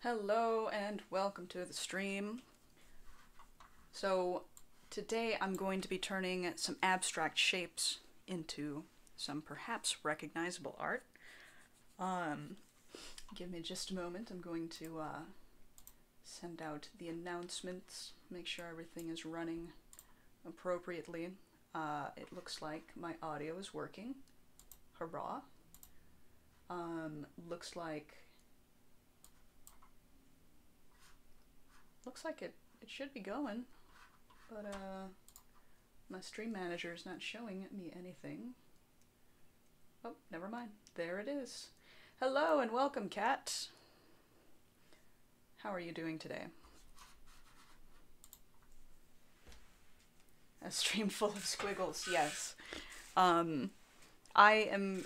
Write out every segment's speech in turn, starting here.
Hello and welcome to the stream. So today I'm going to be turning some abstract shapes into some perhaps recognizable art. Um, Give me just a moment. I'm going to send out the announcements, make sure everything is running appropriately. It looks like my audio is working. Hurrah. Looks like it should be going, but my stream manager is not showing me anything. Oh, never mind. There it is. Hello and welcome, Kat. How are you doing today? A stream full of squiggles, yes. Um, I'm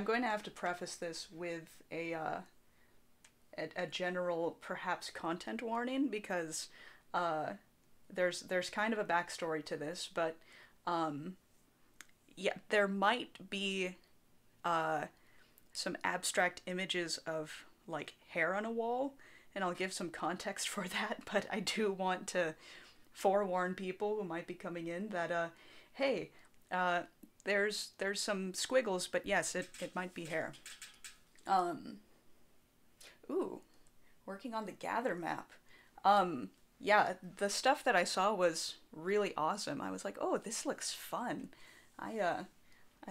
going to have to preface this with a general, perhaps, content warning because there's kind of a backstory to this, but yeah, there might be some abstract images of like hair on a wall, and I'll give some context for that. But I do want to forewarn people who might be coming in that hey, uh, there's some squiggles, but yes, it might be hair. Um, Ooh, working on the gather map. Yeah, the stuff that I saw was really awesome. I was like, "Oh, this looks fun." I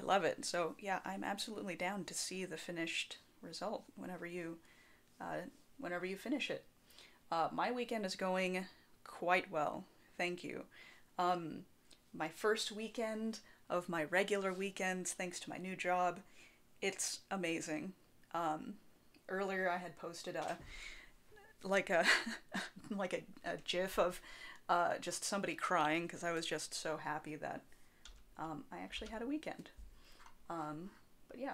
love it. So, yeah, I'm absolutely down to see the finished result uh whenever you finish it. My weekend is going quite well. Thank you. Um my first weekend of my regular weekends thanks to my new job. It's amazing. Um Earlier I had posted like a like a gif of just somebody crying because I was just so happy that I actually had a weekend. But yeah.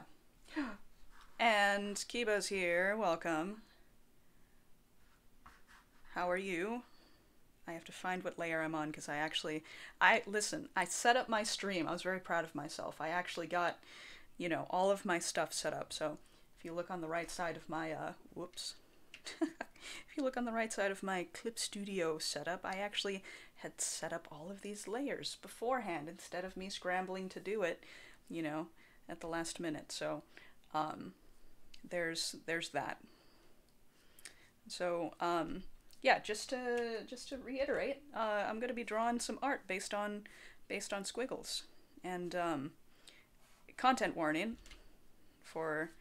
And Kiba's here. Welcome. How are you? I have to find what layer I'm on because I listen. I set up my stream. I was very proud of myself. I actually got all of my stuff set up. So if you look on the right side of my whoops. If you look on the right side of my Clip Studio setup, I actually had set up all of these layers beforehand instead of me scrambling to do it, you know, at the last minute. So, there's that. So, yeah, just to reiterate, I'm gonna be drawing some art based on squiggles, and content warning for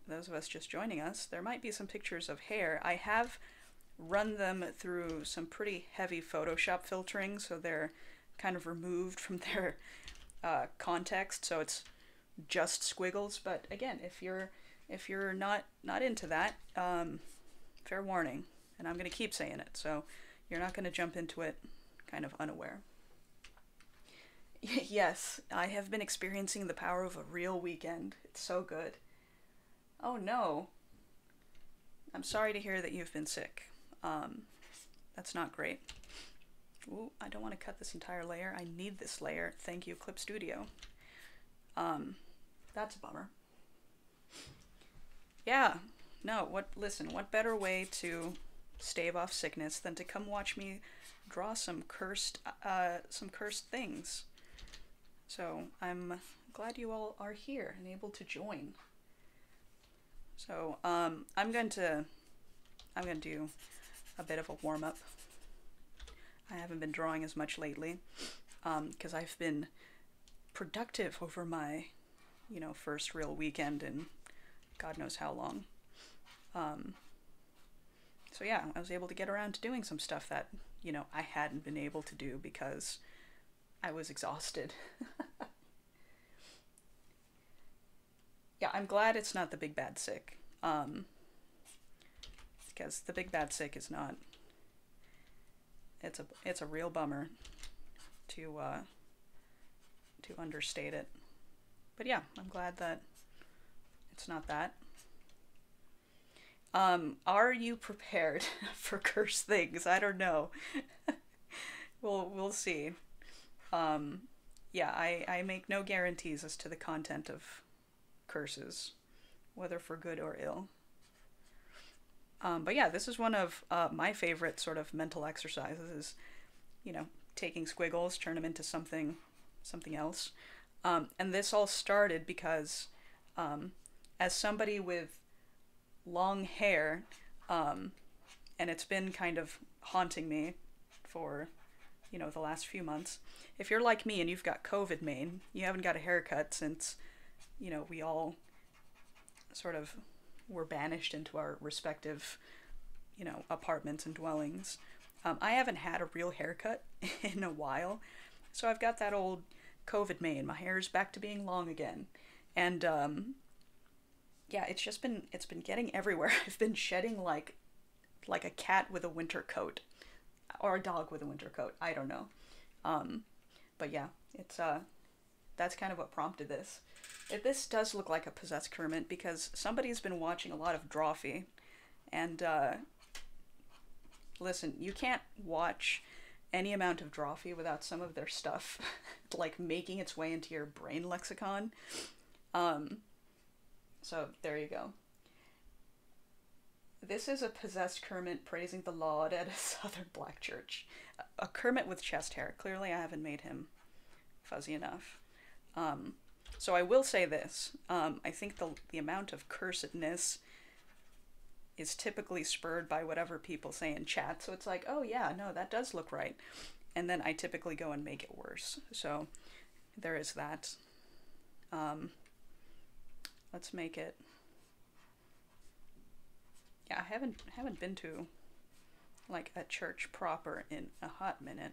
those of us just joining us, there might be some pictures of hair. I have run them through some pretty heavy Photoshop filtering, so they're kind of removed from their context, so it's just squiggles. But again, if you're not into that, fair warning, and I'm gonna keep saying it, so you're not gonna jump into it kind of unaware. Yes, I have been experiencing the power of a real weekend. It's so good. Oh no. I'm sorry to hear that you've been sick. Um, that's not great. Ooh, I don't want to cut this entire layer. I need this layer. Thank you, Clip Studio. Um, that's a bummer. Yeah. No, listen, what better way to stave off sickness than to come watch me draw some cursed things. So, I'm glad you all are here and able to join. So, I'm going to do a bit of a warm up. I haven't been drawing as much lately because I've been productive over my, first real weekend in God knows how long. Um, so yeah, I was able to get around to doing some stuff that, I hadn't been able to do because I was exhausted. Yeah, I'm glad it's not the big bad sick. Because the big bad sick is not. It's a real bummer to understate it. But yeah, I'm glad that it's not that. Are you prepared for cursed things? I don't know. We'll see. Um, yeah, I make no guarantees as to the content of curses, whether for good or ill. But yeah, this is one of my favorite sort of mental exercises is, you know, taking Squiggles, turn him into something else. And this all started because as somebody with long hair, and it's been kind of haunting me for, the last few months. If you're like me and you've got COVID mane, you haven't got a haircut since, we all sort of were banished into our respective, apartments and dwellings. I haven't had a real haircut in a while, so I've got that old COVID mane. My hair's back to being long again, and yeah, it's been getting everywhere. I've been shedding like a cat with a winter coat, or a dog with a winter coat. I don't know, but yeah, it's that's kind of what prompted this. This does look like a possessed Kermit because somebody's been watching a lot of Drawfee, and listen, you can't watch any amount of Drawfee without some of their stuff like making its way into your brain lexicon. So there you go. This is a possessed Kermit praising the Lord at a southern black church. A Kermit with chest hair. Clearly I haven't made him fuzzy enough. So I will say this. I think the amount of cursedness is typically spurred by whatever people say in chat. So it's like, oh yeah, no, that does look right. And then I typically go and make it worse. So there is that. Let's make it. Yeah, I haven't been to like a church proper in a hot minute.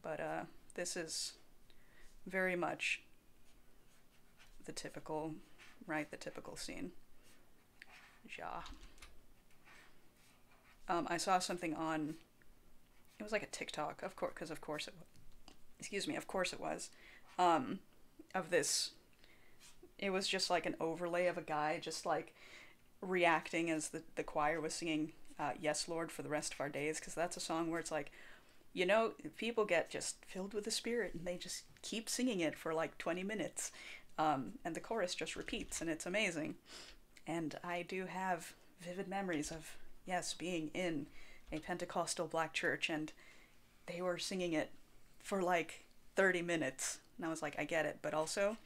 But this is very much the typical, right? The typical scene. Ja. I saw something on. It was like a TikTok, of course, because of course it. Excuse me, of course it was. Of this. It was just like an overlay of a guy just like reacting as the choir was singing Yes, Lord, for the rest of our days, because that's a song where it's like, people get just filled with the Spirit and they just keep singing it for like 20 minutes. And the chorus just repeats and it's amazing. And I do have vivid memories of, yes, being in a Pentecostal black church and they were singing it for like 30 minutes. And I was like, I get it. But also,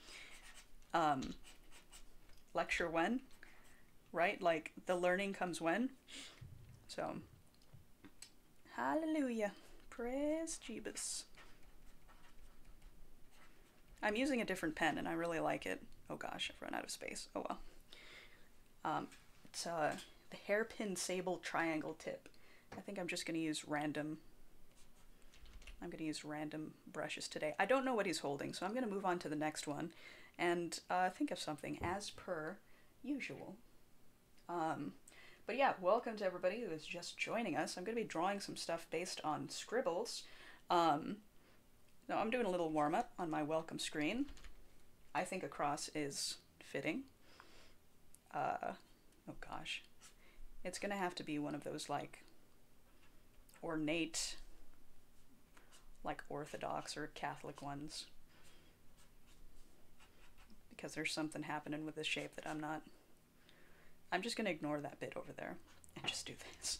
lecture when, right? Like the learning comes when. So, hallelujah. Praise Jeebus. I'm using a different pen and I really like it. Oh gosh, I've run out of space. Oh well. It's the hairpin sable triangle tip. I think I'm just going to use random. I'm going to use random brushes today. I don't know what he's holding, so I'm going to move on to the next one and think of something as per usual. But yeah, welcome to everybody who is just joining us. I'm going to be drawing some stuff based on scribbles. Now I'm doing a little warm-up on my welcome screen. I think a cross is fitting. Oh gosh. It's going to have to be one of those like ornate, like Orthodox or Catholic ones. Because there's something happening with this shape that I'm just going to ignore that bit over there and just do this.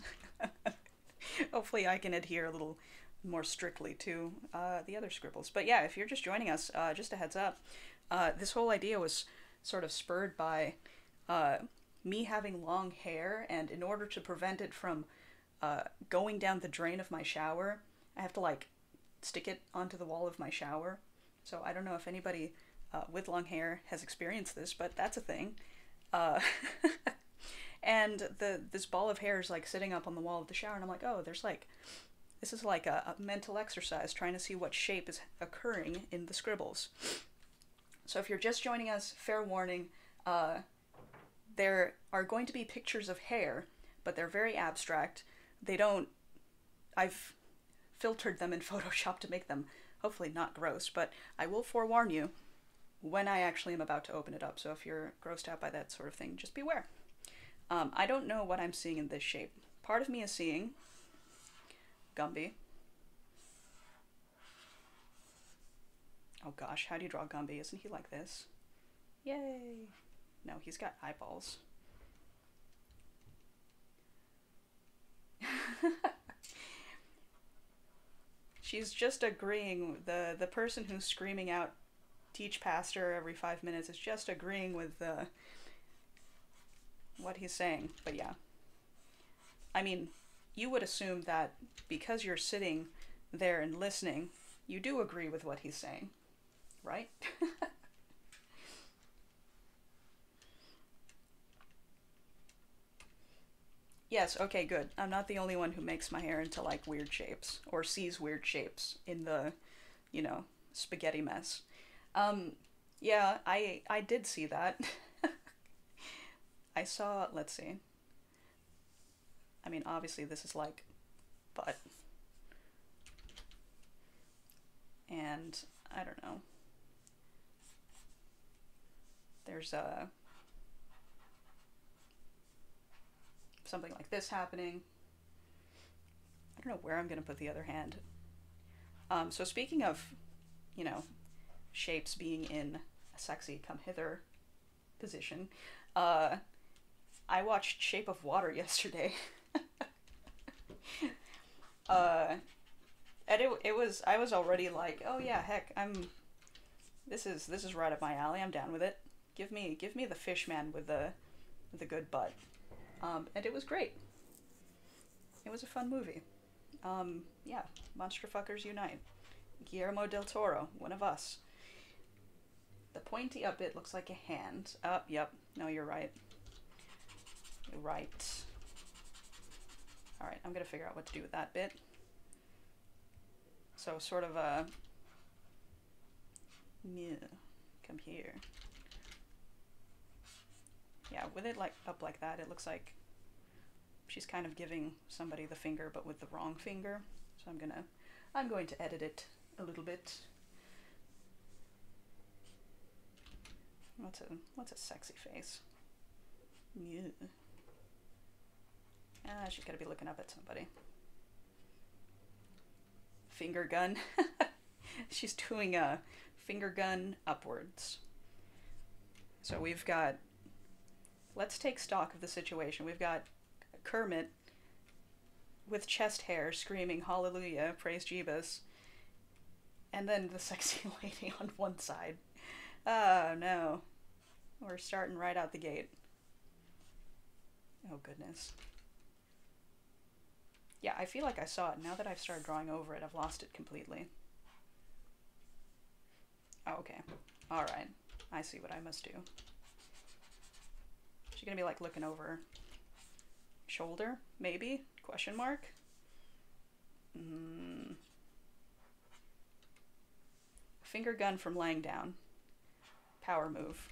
Hopefully I can adhere a little more strictly to the other scribbles. But yeah, if you're just joining us, just a heads up, this whole idea was sort of spurred by me having long hair, and in order to prevent it from going down the drain of my shower, I have to like stick it onto the wall of my shower. So I don't know if anybody with long hair has experienced this, but that's a thing. And this ball of hair is like sitting up on the wall of the shower, and I'm like, oh, this is like a mental exercise trying to see what shape is occurring in the scribbles. So if you're just joining us, fair warning, there are going to be pictures of hair, but they're very abstract. I've filtered them in Photoshop to make them hopefully not gross, but I will forewarn you when I actually am about to open it up. So if you're grossed out by that sort of thing, just beware. I don't know what I'm seeing in this shape. Part of me is seeing Gumby. Oh gosh, how do you draw Gumby? Isn't he like this? Yay! No, he's got eyeballs. She's just agreeing. The person who's screaming out teach pastor every 5 minutes is just agreeing with what he's saying. But yeah. I mean, you would assume that because you're sitting there and listening, you do agree with what he's saying, right? Yes, okay, good. I'm not the only one who makes my hair into like weird shapes or sees weird shapes in the, you know, spaghetti mess. Um, yeah, I did see that. I saw, let's see. I mean, obviously this is like butt and I don't know. There's something like this happening. I don't know where I'm going to put the other hand. So speaking of, you know, shapes being in a sexy come hither position, uh, I watched Shape of Water yesterday. uh, and it was I was already like, oh yeah, heck, this is right up my alley. I'm down with it. Give me the fish man with the good butt. And it was great. It was a fun movie. Yeah, monster fuckers unite. Guillermo del Toro, one of us. The pointy up bit looks like a hand. Yep. No, you're right. You're right. Alright, I'm gonna figure out what to do with that bit. So, sort of a... Yeah, come here. Yeah, with it like up like that, it looks like she's kind of giving somebody the finger, but with the wrong finger. So I'm going to edit it a little bit. What's a sexy face? Yeah. Ah, she's gotta be looking up at somebody. Finger gun. She's doing a finger gun upwards. So we've got, let's take stock of the situation. We've got Kermit with chest hair screaming hallelujah, praise Jeebus, and then the sexy lady on one side. Oh no, we're starting right out the gate. Oh goodness. Yeah, I feel like I saw it. Now that I've started drawing over it, I've lost it completely. Oh, okay. Alright. I see what I must do. She's gonna be like looking over shoulder, maybe? Question mark? Finger gun from laying down. Power move.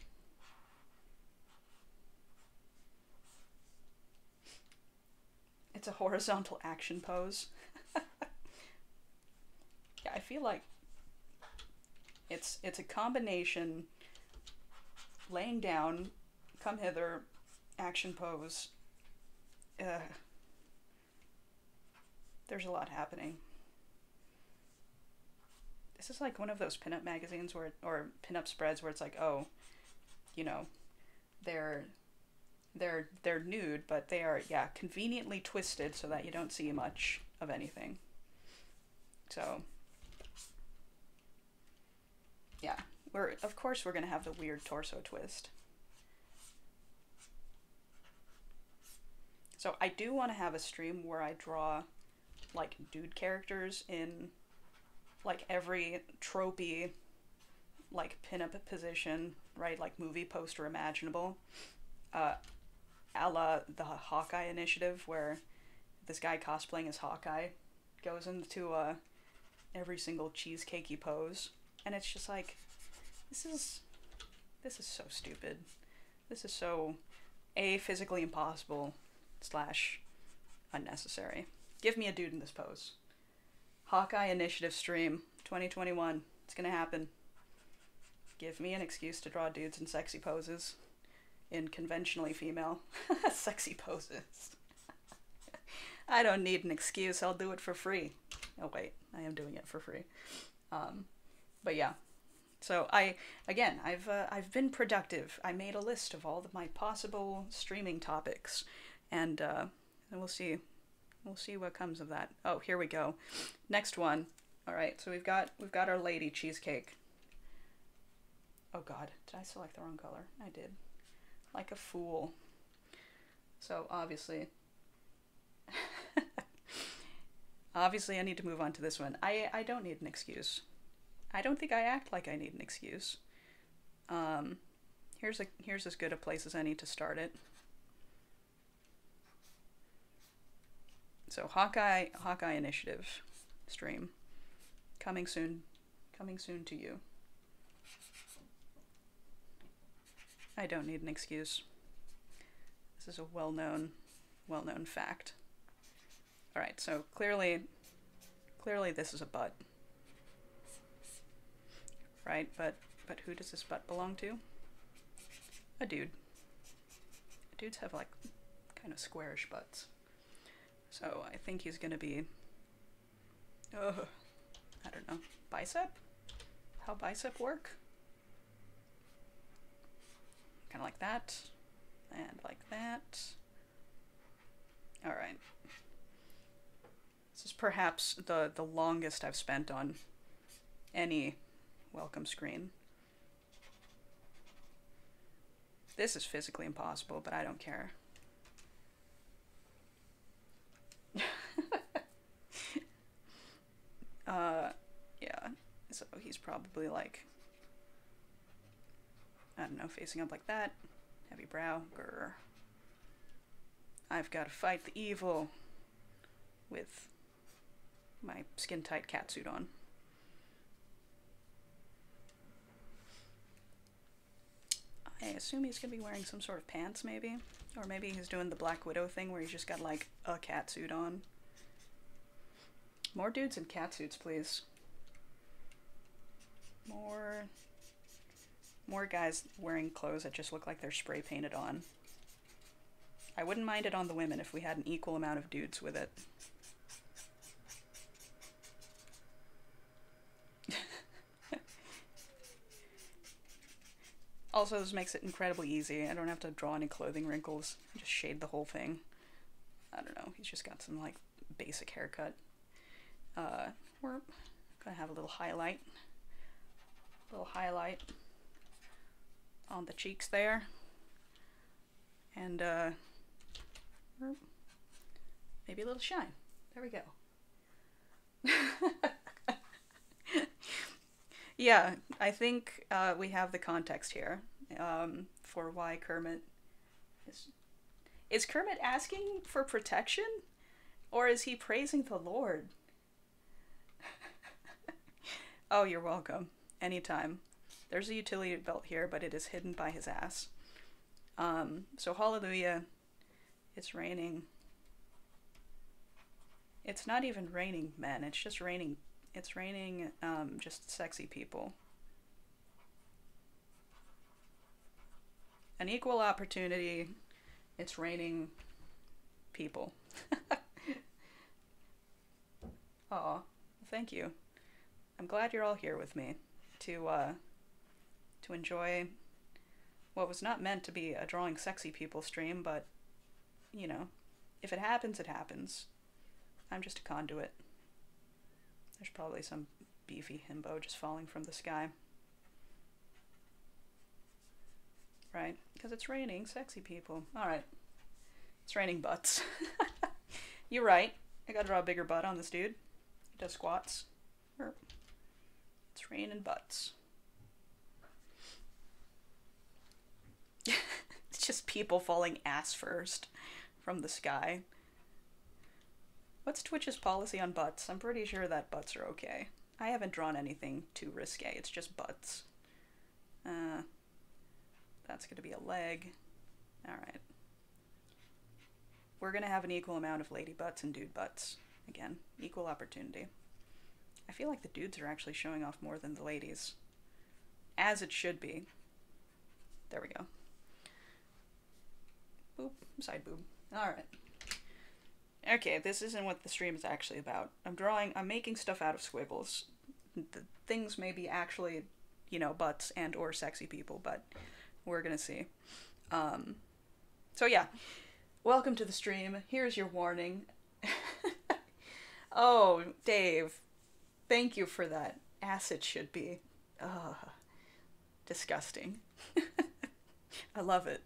It's a horizontal action pose. Yeah, I feel like it's a combination laying down, come hither, action pose. There's a lot happening. This is like one of those pinup magazines where, or pinup spreads where it's like, oh, you know, they're nude, but they are, yeah, conveniently twisted so that you don't see much of anything. So, yeah, of course we're gonna have the weird torso twist. So I do want to have a stream where I draw like dude characters in like every tropey like pinup position, right? Like movie poster imaginable. A la the Hawkeye initiative, where this guy cosplaying as Hawkeye goes into every single cheesecakey pose, and it's just like, this is so stupid. This is so physically impossible / unnecessary. Give me a dude in this pose. Hawkeye initiative stream 2021. It's gonna happen. Give me an excuse to draw dudes in sexy poses. In conventionally female sexy poses. I don't need an excuse. I'll do it for free. Oh wait, I am doing it for free. But yeah. So I've been productive. I made a list of all of my possible streaming topics, and we'll see We'll see what comes of that. Oh, here we go. Next one. All right, so we've got our lady cheesecake. Oh God, did I select the wrong color? I did. Like a fool. So obviously, obviously I need to move on to this one. I don't need an excuse. I don't think I act like I need an excuse. Here's as good a place as any to start it. So Hawkeye Initiative stream coming soon to you. I don't need an excuse. This is a well-known fact. All right, so clearly this is a butt, right? But who does this butt belong to? A dude. Dudes have like kind of squarish butts. So I think he's gonna be, I don't know, bicep? How bicep work? Kind of like that, and like that. All right. This is perhaps the longest I've spent on any welcome screen. This is physically impossible, but I don't care. Yeah, so he's probably like, I don't know, facing up like that, heavy brow, grr. I've got to fight the evil with my skin-tight catsuit on. I assume he's gonna be wearing some sort of pants, maybe? Or maybe he's doing the Black Widow thing where he's just got like a catsuit on. More dudes in catsuits, please. More guys wearing clothes that just look like they're spray painted on. I wouldn't mind it on the women if we had an equal amount of dudes with it. Also, this makes it incredibly easy. I don't have to draw any clothing wrinkles. Just shade the whole thing. I don't know. He's just got some like basic haircut. We're gonna have a little highlight. On the cheeks there. And maybe a little shine. There we go. Yeah, I think we have the context here for why Kermit is Kermit asking for protection, or is he praising the Lord? Oh, you're welcome. Anytime. There's a utility belt here, but it is hidden by his ass. So hallelujah. It's raining. It's not even raining men. It's just raining. It's raining just sexy people. An equal opportunity. It's raining people. Aw, thank you. I'm glad you're all here with me to enjoy what was not meant to be a drawing sexy people stream, but, you know, if it happens, it happens. I'm just a conduit. There's probably some beefy himbo just falling from the sky. Right? Because it's raining sexy people. Alright. It's raining butts. You're right. I gotta draw a bigger butt on this dude. He does squats. It's raining butts. It's just people falling ass first from the sky. What's Twitch's policy on butts? I'm pretty sure that butts are okay. I haven't drawn anything too risque. It's just butts. That's gonna be a leg. Alright. We're gonna have an equal amount of lady butts and dude butts. Again, equal opportunity. I feel like the dudes are actually showing off more than the ladies. As it should be. There we go. Boop. Side boob. Alright. Okay, this isn't what the stream is actually about. I'm making stuff out of Squiggles. The things may be actually, you know, butts and or sexy people, but we're gonna see. So yeah, welcome to the stream. Here's your warning. Oh, Dave, thank you for that. Acid should be. Ugh, disgusting. I love it.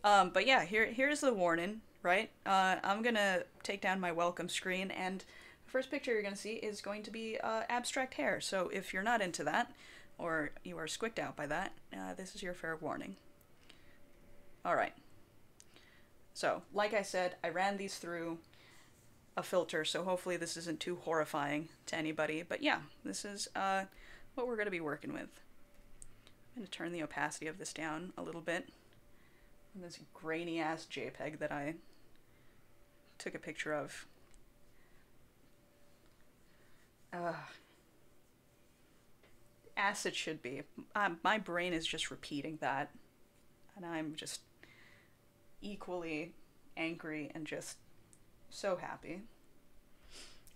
But yeah, here's the warning, right? I'm gonna take down my welcome screen, and the first picture you're gonna see is going to be abstract hair. So if you're not into that, or you are squicked out by that, this is your fair warning. Alright. So, like I said, I ran these through a filter, so hopefully this isn't too horrifying to anybody. But yeah, this is what we're going to be working with. I'm going to turn the opacity of this down a little bit. And this grainy ass JPEG that I took a picture of. Acid should be. My brain is just repeating that. And I'm just equally angry and just so happy.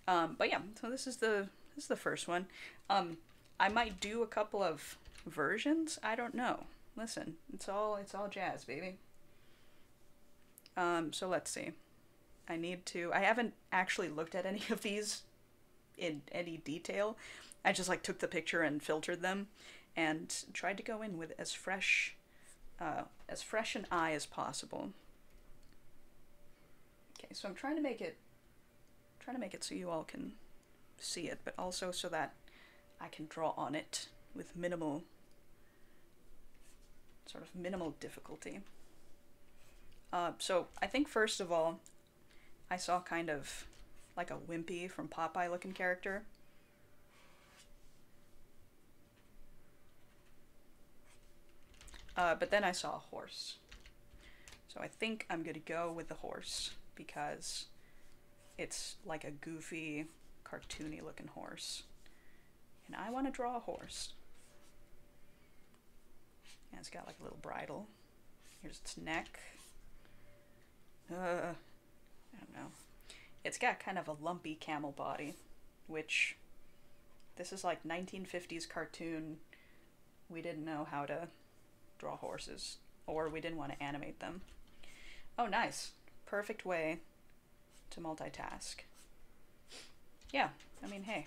But yeah, so this is the first one. I might do a couple of versions. I don't know. Listen, it's all jazz, baby. So let's see. I haven't actually looked at any of these in any detail. I just like took the picture and filtered them and tried to go in with as fresh an eye as possible. Okay, so I'm trying to make it so you all can see it, but also so that I can draw on it with minimal difficulty. So I think first of all, I saw kind of like a Wimpy from Popeye looking character. But then I saw a horse. So I think I'm gonna go with the horse because it's like a goofy, cartoony looking horse. And I want to draw a horse. And it's got like a little bridle. Here's its neck. I don't know. It's got kind of a lumpy camel body, which this is like 1950s cartoon. We didn't know how to draw horses, or we didn't want to animate them. Oh, nice. Perfect way to multitask. Yeah, I mean, hey.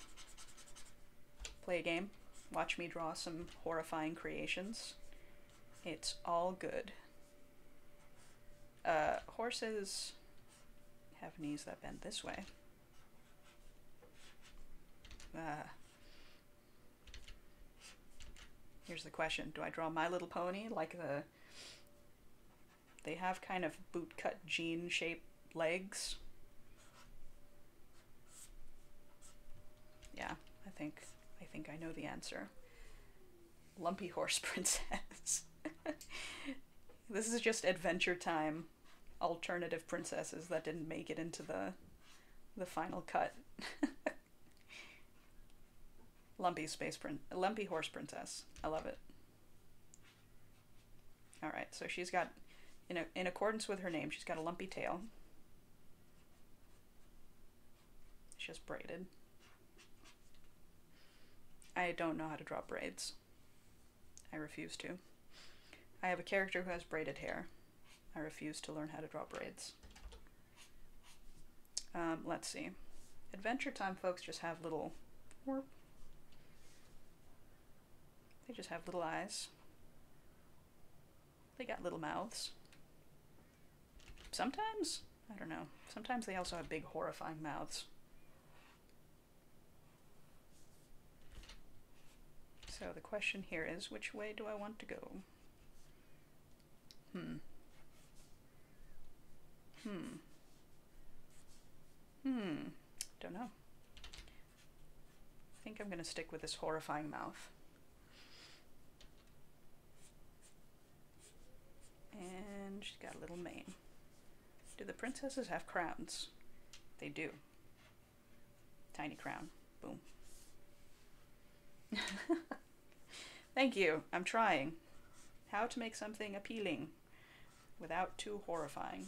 Play a game. Watch me draw some horrifying creations. It's all good. Horses have knees that bend this way. Here's the question. Do I draw My Little Pony like they have kind of bootcut jean shaped legs? Yeah, I think I know the answer. Lumpy Horse Princess. This is just Adventure Time alternative princesses that didn't make it into the final cut. Lumpy Horse Princess. I love it. Alright, so she's got, in accordance with her name, she's got a lumpy tail. It's just braided. I don't know how to draw braids. I refuse to. I have a character who has braided hair. I refuse to learn how to draw braids. Let's see. Adventure Time folks just have little... They just have little eyes. They got little mouths. Sometimes, I don't know. Sometimes they also have big horrifying mouths. So the question here is, which way do I want to go? Don't know. I think I'm gonna stick with this horrifying mouth. And she's got a little mane. Do the princesses have crowns? They do. Tiny crown. Boom. Thank you. I'm trying. How to make something appealing without too horrifying.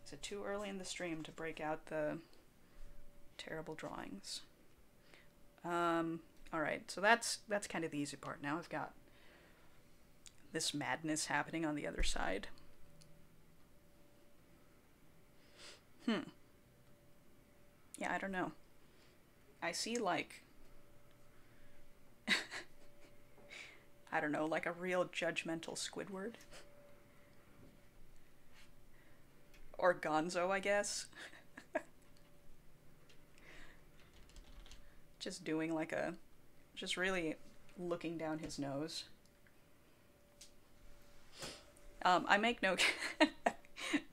Is it too early in the stream to break out the terrible drawings? Alright, so that's kind of the easy part. Now I've got this madness happening on the other side. Yeah, I don't know. I see like I don't know, like a real judgmental Squidward. Or Gonzo, I guess. Just doing like a, just really looking down his nose. I make no,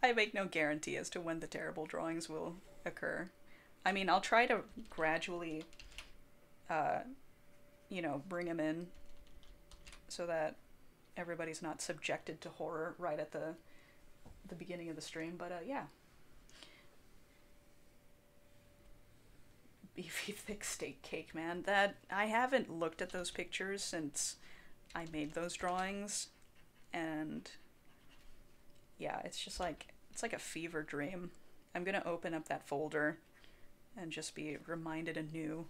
I make no guarantee as to when the terrible drawings will occur. I mean, I'll try to gradually, uh, bring them in so that everybody's not subjected to horror right at the beginning of the stream. But yeah, beefy thick steak cake, man. That I haven't looked at those pictures since I made those drawings, and yeah, it's just like it's like a fever dream. I'm gonna open up that folder and just be reminded anew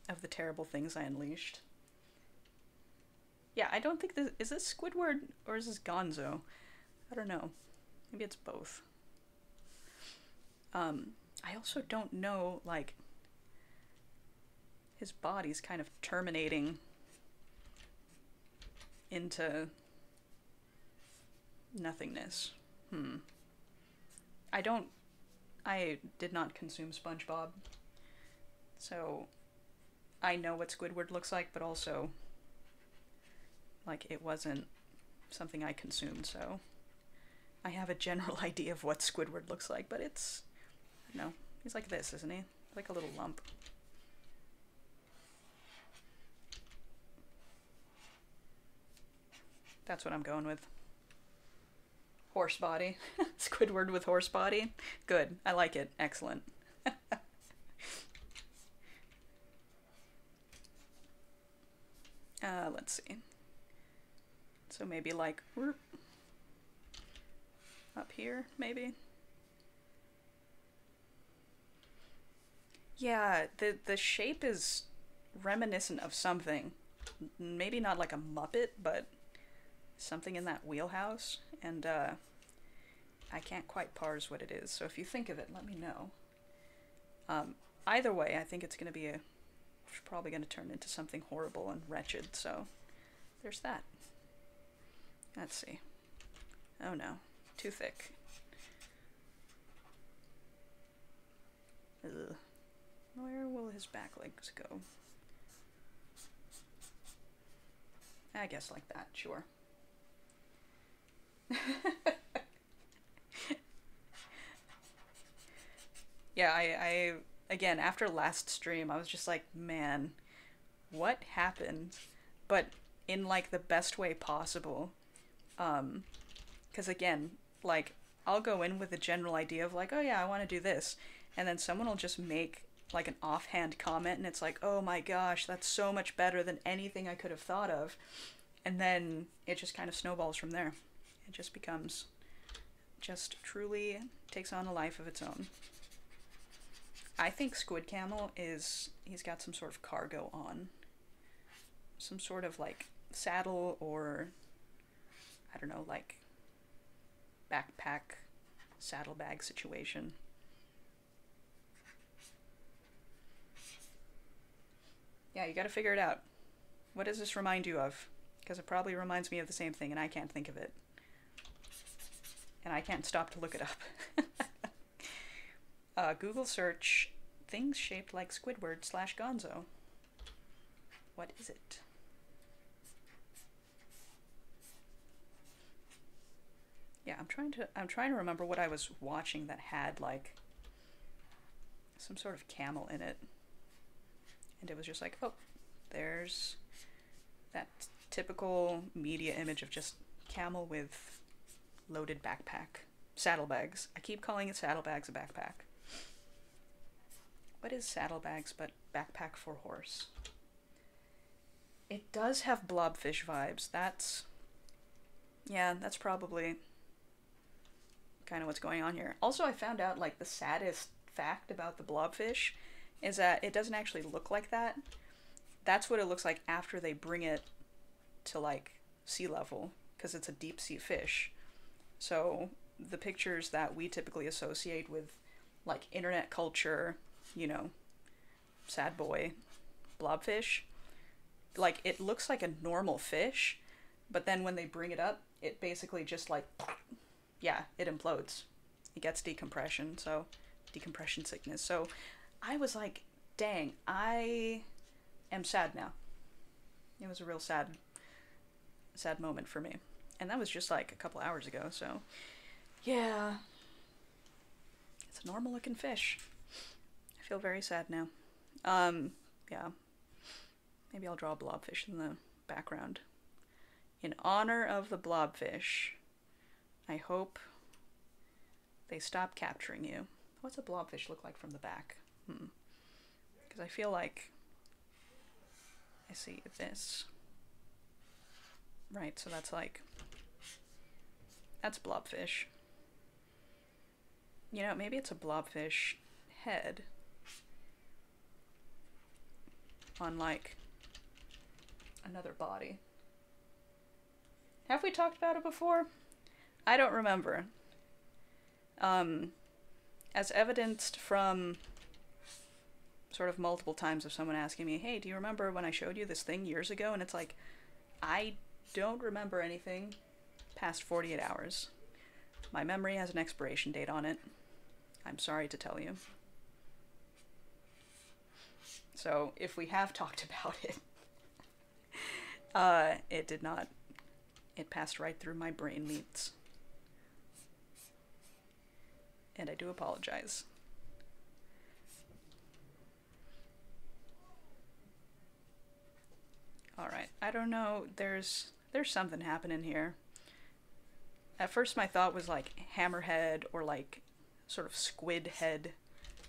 of the terrible things I unleashed. Yeah, I don't think this is this Squidward or is this Gonzo? I don't know. Maybe it's both. I also don't know, like, his body's kind of terminating into nothingness. I did not consume SpongeBob, so I know what Squidward looks like, but also, like, it wasn't something I consumed, so I have a general idea of what Squidward looks like, but it's, no, he's like this, isn't he? Like a little lump. That's what I'm going with. Horse body. Squidward with horse body. Good. I like it. Excellent. Let's see. So maybe like up here, maybe. Yeah, the shape is reminiscent of something. Maybe not like a Muppet, but something in that wheelhouse. And I can't quite parse what it is. So if you think of it, let me know. Either way, I think it's going to be probably going to turn into something horrible and wretched. So there's that. Let's see. Oh no, too thick. Ugh. Where will his back legs go? I guess like that, sure. Yeah, I again, after last stream, I was just like, man, what happened? But in like the best way possible. 'Cause again, like, I'll go in with a general idea of like, oh yeah, I want to do this. And then someone will just make like an offhand comment and it's like, oh my gosh, that's so much better than anything I could have thought of. And then it just kind of snowballs from there. It just becomes, just truly takes on a life of its own. I think Squid Camel is, he's got some sort of cargo on. Some sort of like saddle or, I don't know, like backpack, saddlebag situation. Yeah, you gotta figure it out. What does this remind you of? Because it probably reminds me of the same thing and I can't think of it. And I can't stop to look it up. Google search things shaped like Squidward / Gonzo. What is it? Yeah, I'm trying to remember what I was watching that had like some sort of camel in it. And it was just like, oh, there's that typical media image of just camel with loaded backpack. Saddlebags. I keep calling it saddlebags a backpack. What is saddlebags but backpack for horse? It does have Blobfish vibes. Yeah, that's probably kind of what's going on here. Also, I found out like the saddest fact about the Blobfish is that it doesn't actually look like that. That's what it looks like after they bring it to like sea level, because it's a deep sea fish. So the pictures that we typically associate with like internet culture, you know, sad boy, blobfish. Like, it looks like a normal fish, but then when they bring it up, it basically just like, yeah, it implodes. It gets decompression, so decompression sickness. So I was like, dang, I am sad now. It was a real sad moment for me. And that was just like a couple hours ago, so yeah. It's a normal looking fish. I feel very sad now. Yeah. Maybe I'll draw a blobfish in the background. In honor of the blobfish, I hope they stop capturing you. What's a blobfish look like from the back? Because I feel like I see this. Right, so that's like, that's blobfish. You know, maybe it's a blobfish head on like another body. Have we talked about it before? I don't remember. As evidenced from sort of multiple times of someone asking me, hey, do you remember when I showed you this thing years ago? And it's like, I don't remember anything past 48 hours. My memory has an expiration date on it. I'm sorry to tell you. So if we have talked about it, it did not. It passed right through my brain meats. And I do apologize. Alright, I don't know, there's something happening here. At first my thought was like hammerhead or like sort of squid head,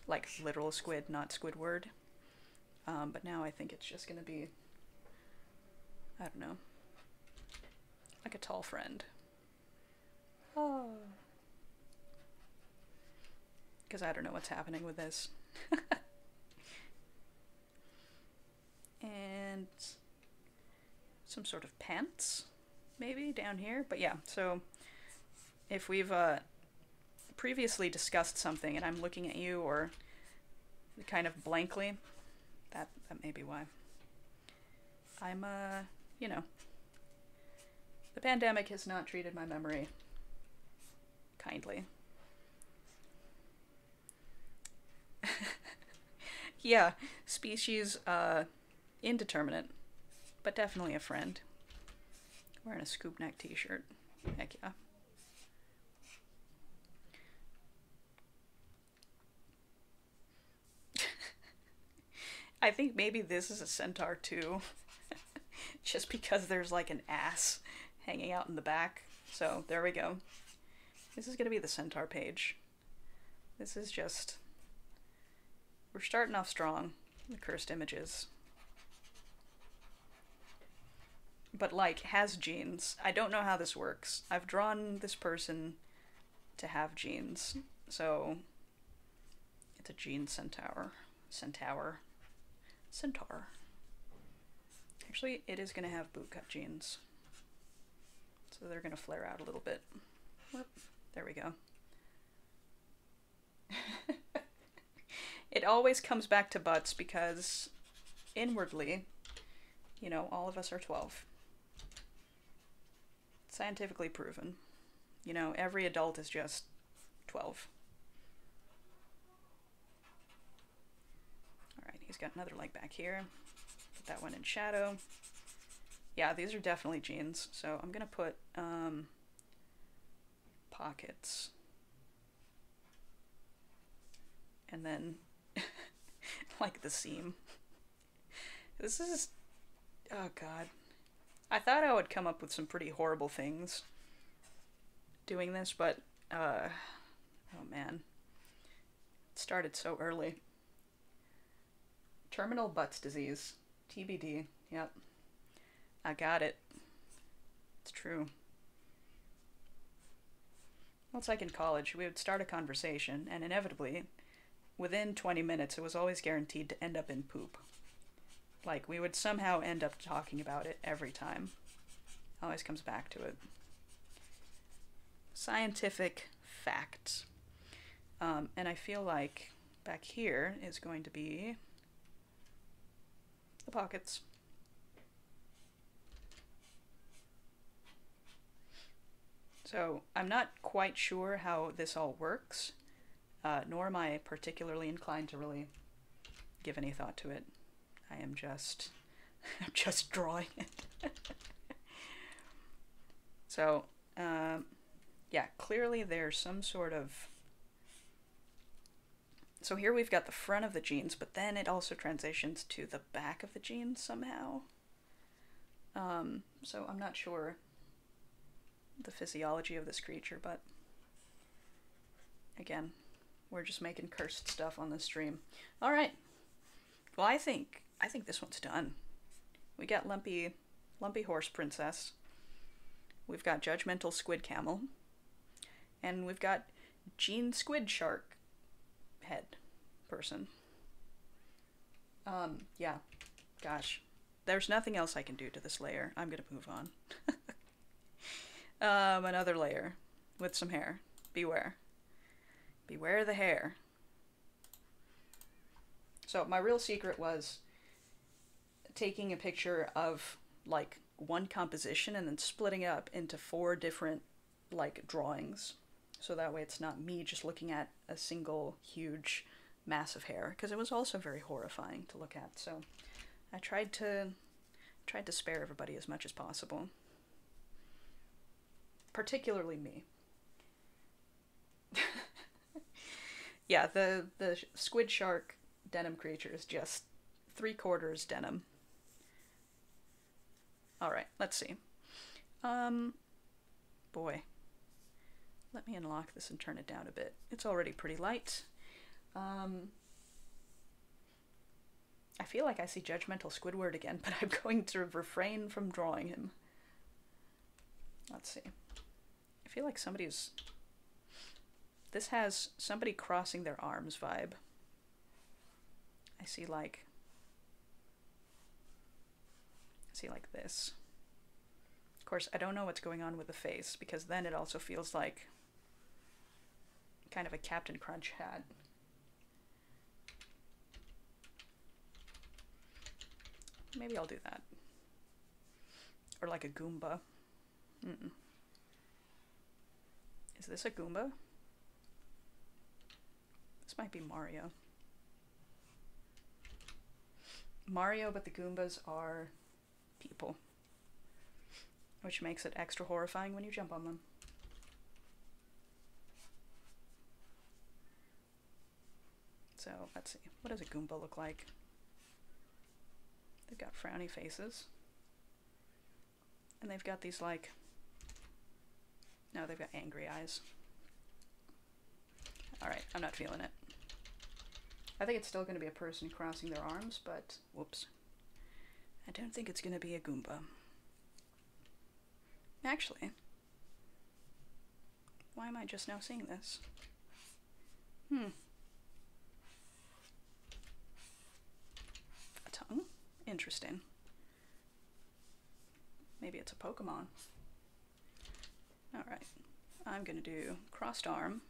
like literal squid, not Squidward. But now I think it's just gonna be, I don't know, like a tall friend. Oh. Because I don't know what's happening with this. And some sort of pants, maybe, down here. But yeah, so if we've previously discussed something and I'm looking at you or kind of blankly, that may be why. I'm, you know, the pandemic has not treated my memory kindly. Yeah, species, indeterminate, but definitely a friend. Wearing a scoop neck t-shirt. Heck yeah. I think maybe this is a centaur too. Just because there's like an ass hanging out in the back. So there we go. This is gonna be the centaur page. This is just, we're starting off strong. The cursed images. But like, has genes. I don't know how this works. I've drawn this person to have genes. So it's a gene centaur. Centaur. Actually, it is going to have bootcut genes. So they're going to flare out a little bit. Whoop, there we go. It always comes back to butts because inwardly, you know, all of us are 12. Scientifically proven. You know, every adult is just 12. Alright, he's got another leg back here. Put that one in shadow. Yeah, these are definitely genes. So I'm gonna put pockets. And then like the seam. This is, oh god. I thought I would come up with some pretty horrible things doing this, but oh man. It started so early. Terminal butts disease. TBD. Yep. I got it. It's true. Well, it's like in college. We would start a conversation, and inevitably, within 20 minutes, it was always guaranteed to end up in poop. Like, we would somehow end up talking about it every time. Always comes back to it. Scientific facts. And I feel like back here is going to be the pockets. So I'm not quite sure how this all works, nor am I particularly inclined to really give any thought to it. I am just, I'm just drawing it. So, yeah, clearly there's some sort of... So here we've got the front of the jeans, but then it also transitions to the back of the jeans somehow. So I'm not sure the physiology of this creature, but again, we're just making cursed stuff on the stream. All right. Well, I think this one's done. We got Lumpy Horse Princess. We've got Judgmental Squid Camel. And we've got Jean Squid Shark Head person. Yeah. Gosh. There's nothing else I can do to this layer. I'm gonna move on. Another layer with some hair. Beware. Beware the hair. So my real secret was taking a picture of like one composition and then splitting it up into 4 different like drawings. So that way it's not me just looking at a single huge mass of hair, because it was also very horrifying to look at. So I tried to spare everybody as much as possible. Particularly me. Yeah, the squid shark denim creature is just 3/4 denim. Alright, let's see. Boy. Let me unlock this and turn it down a bit. It's already pretty light. I feel like I see Judgmental Squidward again, but I'm going to refrain from drawing him. Let's see. I feel like somebody's... This has somebody crossing their arms vibe. I see like this. Of course, I don't know what's going on with the face, because then it also feels like kind of a Captain Crunch hat. Maybe I'll do that. Or like a Goomba. Mm-mm. Is this a Goomba? This might be Mario. Mario, but the Goombas are people. Which makes it extra horrifying when you jump on them. So, let's see. What does a Goomba look like? They've got frowny faces. And they've got these like... No, they've got angry eyes. Alright, I'm not feeling it. I think it's still going to be a person crossing their arms, but... Whoops. I don't think it's going to be a Goomba. Actually... Why am I just now seeing this? A tongue? Interesting. Maybe it's a Pokemon. Alright. I'm going to do crossed arm.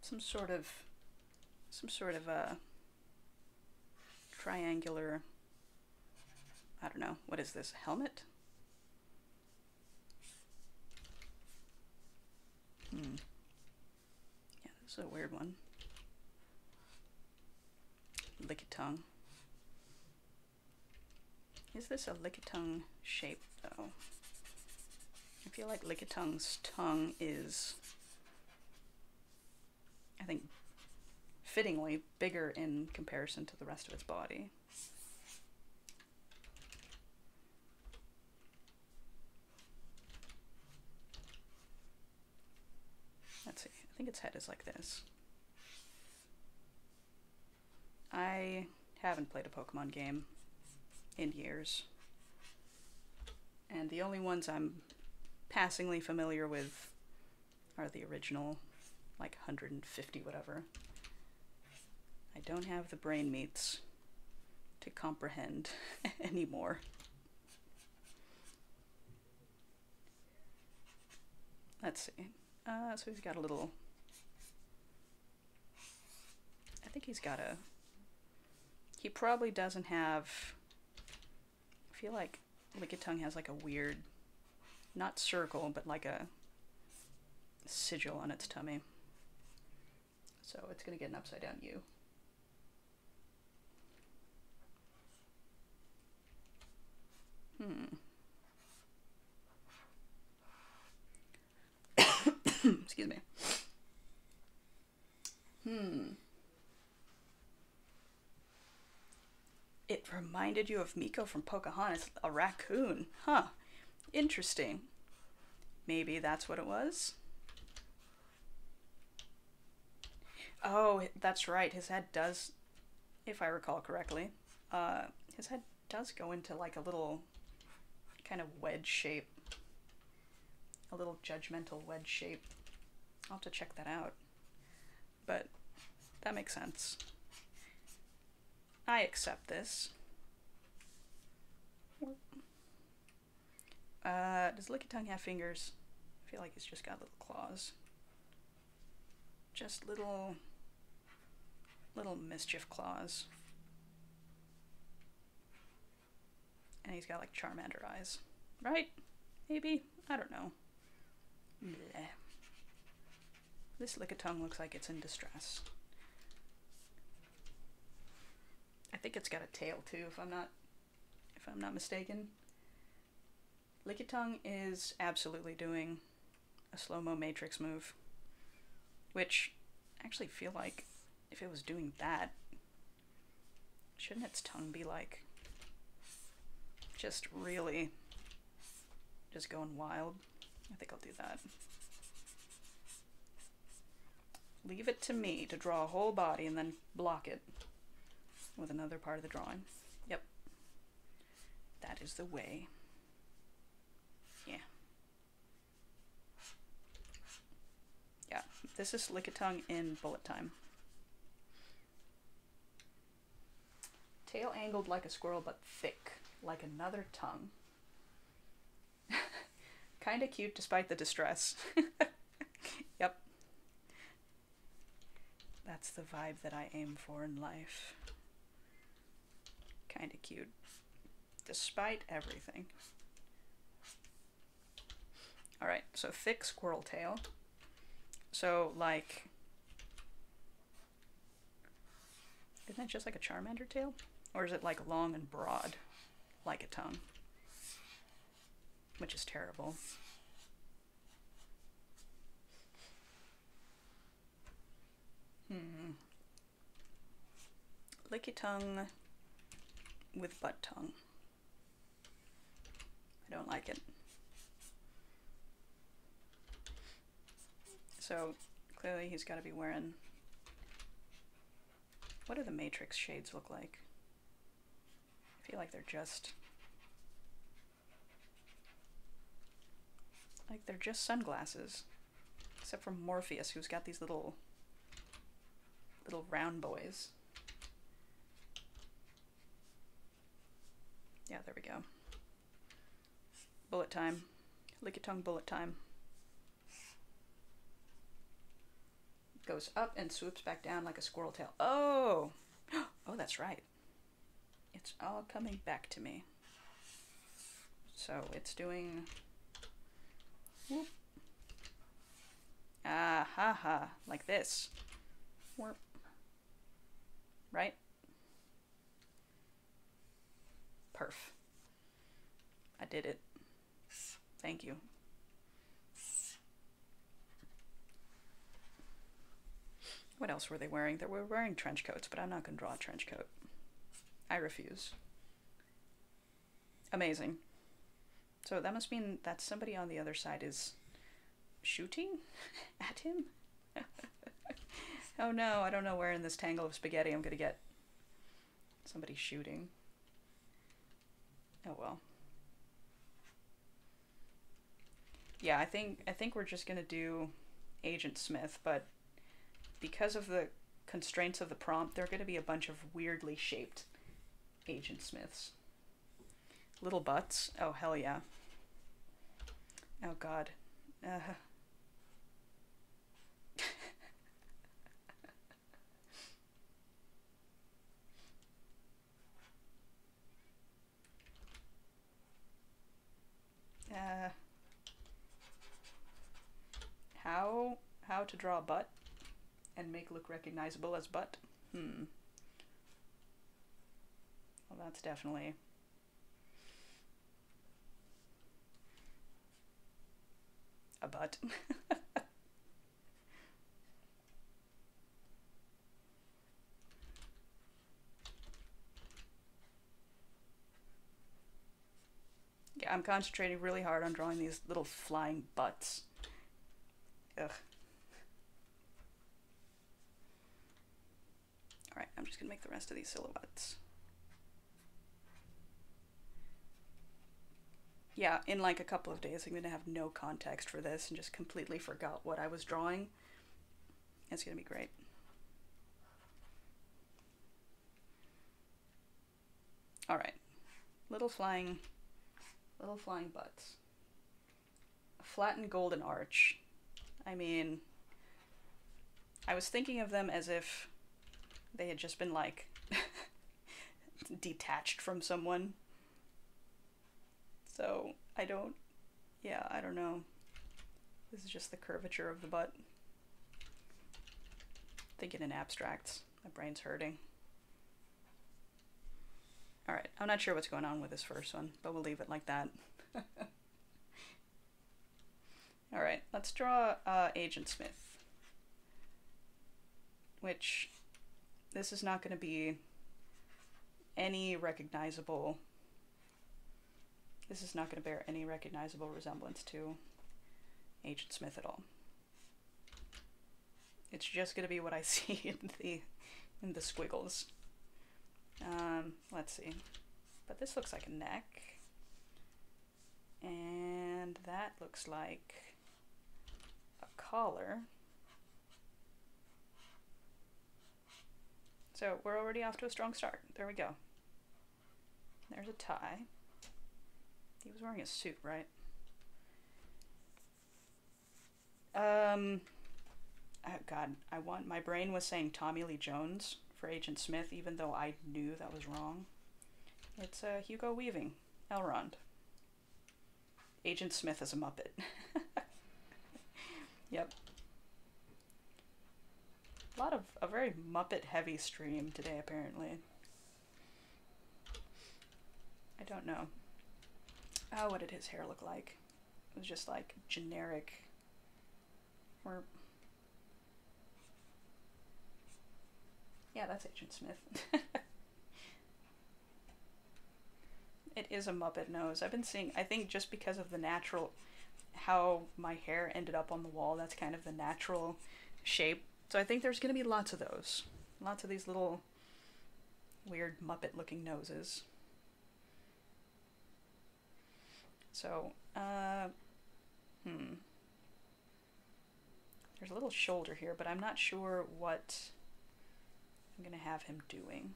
Some sort of a triangular, I don't know, what is this, helmet? Yeah, this is a weird one. Lickitung. Is this a Lickitung shape, though? I feel like Lickitung's tongue is, I think, fittingly bigger in comparison to the rest of its body. Let's see, I think its head is like this. I haven't played a Pokemon game in years. And the only ones I'm passingly familiar with are the original, like 150 whatever. I don't have the brain meats to comprehend anymore. Let's see. So he's got a little... I think he's got a... He probably doesn't have... I feel like Lickitung has like a weird... Not circle, but like a sigil on its tummy. So it's going to get an upside down U. Excuse me. It reminded you of Miko from Pocahontas, a raccoon. Huh. Interesting. Maybe that's what it was? Oh, that's right. His head does, if I recall correctly, his head does go into like a little kind of wedge shape. A little judgmental wedge shape. I'll have to check that out. But that makes sense. I accept this. Does Lickitung have fingers? I feel like he's just got little claws. Just little mischief claws. And he's got like Charmander eyes. Right? Maybe? I don't know. Bleh. This Lickitung looks like it's in distress. I think it's got a tail too, if I'm not mistaken. Lickitung is absolutely doing a slow-mo Matrix move, which I actually feel like if it was doing that, shouldn't its tongue be like just really just going wild? I think I'll do that. Leave it to me to draw a whole body and then block it with another part of the drawing. Yep. That is the way. Yeah. Yeah, this is Lickitung in bullet time. Tail angled like a squirrel, but thick, like another tongue. Kinda cute despite the distress. Yep. That's the vibe that I aim for in life. Kinda cute. Despite everything. Alright, so thick squirrel tail. So, like... Isn't it just like a Charmander tail? Or is it like long and broad, like a tongue? Which is terrible. Lickitung with butt tongue. I don't like it. So clearly he's got to be wearing... What do the Matrix shades look like? I feel like they're just... Like they're just sunglasses. Except for Morpheus, who's got these little round boys. Yeah, there we go. Bullet time. Lickitung bullet time. Goes up and swoops back down like a squirrel tail. Oh! Oh, that's right. It's all coming back to me. So it's doing... Whoop. Ah ha ha. Like this. Warp. Right? Perf. I did it. Thank you. What else were they wearing? They were wearing trench coats, but I'm not going to draw a trench coat. I refuse. Amazing. So that must mean that somebody on the other side is shooting at him? Oh no, I don't know where in this tangle of spaghetti I'm going to get somebody shooting. Oh well. Yeah, I think we're just going to do Agent Smith, but because of the constraints of the prompt, there are going to be a bunch of weirdly shaped Agent Smiths. Little butts? Oh, hell yeah. Oh, God. how to draw a butt and make look recognizable as butt. Well, that's definitely... a butt. Yeah, I'm concentrating really hard on drawing these little flying butts. Ugh. Alright, I'm just gonna make the rest of these silhouettes. Yeah, in like a couple of days I'm gonna have no context for this and just completely forgot what I was drawing. It's gonna be great. Alright. Little flying butts. A flattened golden arch. I mean, I was thinking of them as if they had just been like detached from someone. So I don't know. This is just the curvature of the butt. Thinking in abstracts. My brain's hurting. Alright, I'm not sure what's going on with this first one, but we'll leave it like that. Alright, let's draw Agent Smith. Which, this is not going to be any recognizable... This is not going to bear any recognizable resemblance to Agent Smith at all. It's just going to be what I see in the squiggles. Let's see. But this looks like a neck. And that looks like a collar. So we're already off to a strong start. There we go. There's a tie. He was wearing a suit, right? Oh God, my brain was saying Tommy Lee Jones for Agent Smith, even though I knew that was wrong. It's Hugo Weaving, Elrond. Agent Smith is a Muppet. Yep. A very Muppet heavy stream today, apparently. I don't know. Oh, what did his hair look like? It was just like generic. Or... yeah, that's Agent Smith. It is a Muppet nose. I've been seeing, I think just because of the natural, how my hair ended up on the wall, that's kind of the natural shape. So I think there's going to be lots of those. Lots of these little weird Muppet looking noses. So, there's a little shoulder here, but I'm not sure what I'm going to have him doing.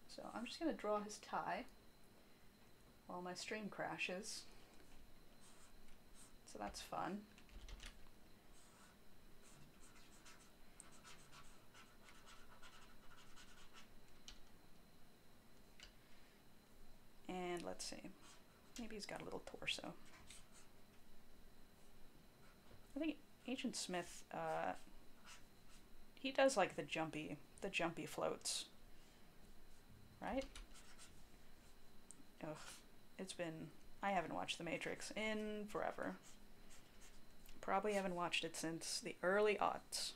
So I'm just going to draw his tie while my stream crashes. So that's fun. And let's see. Maybe he's got a little torso. I think Agent Smith, he does like the jumpy floats, right? Ugh, I haven't watched The Matrix in forever. Probably haven't watched it since the early aughts.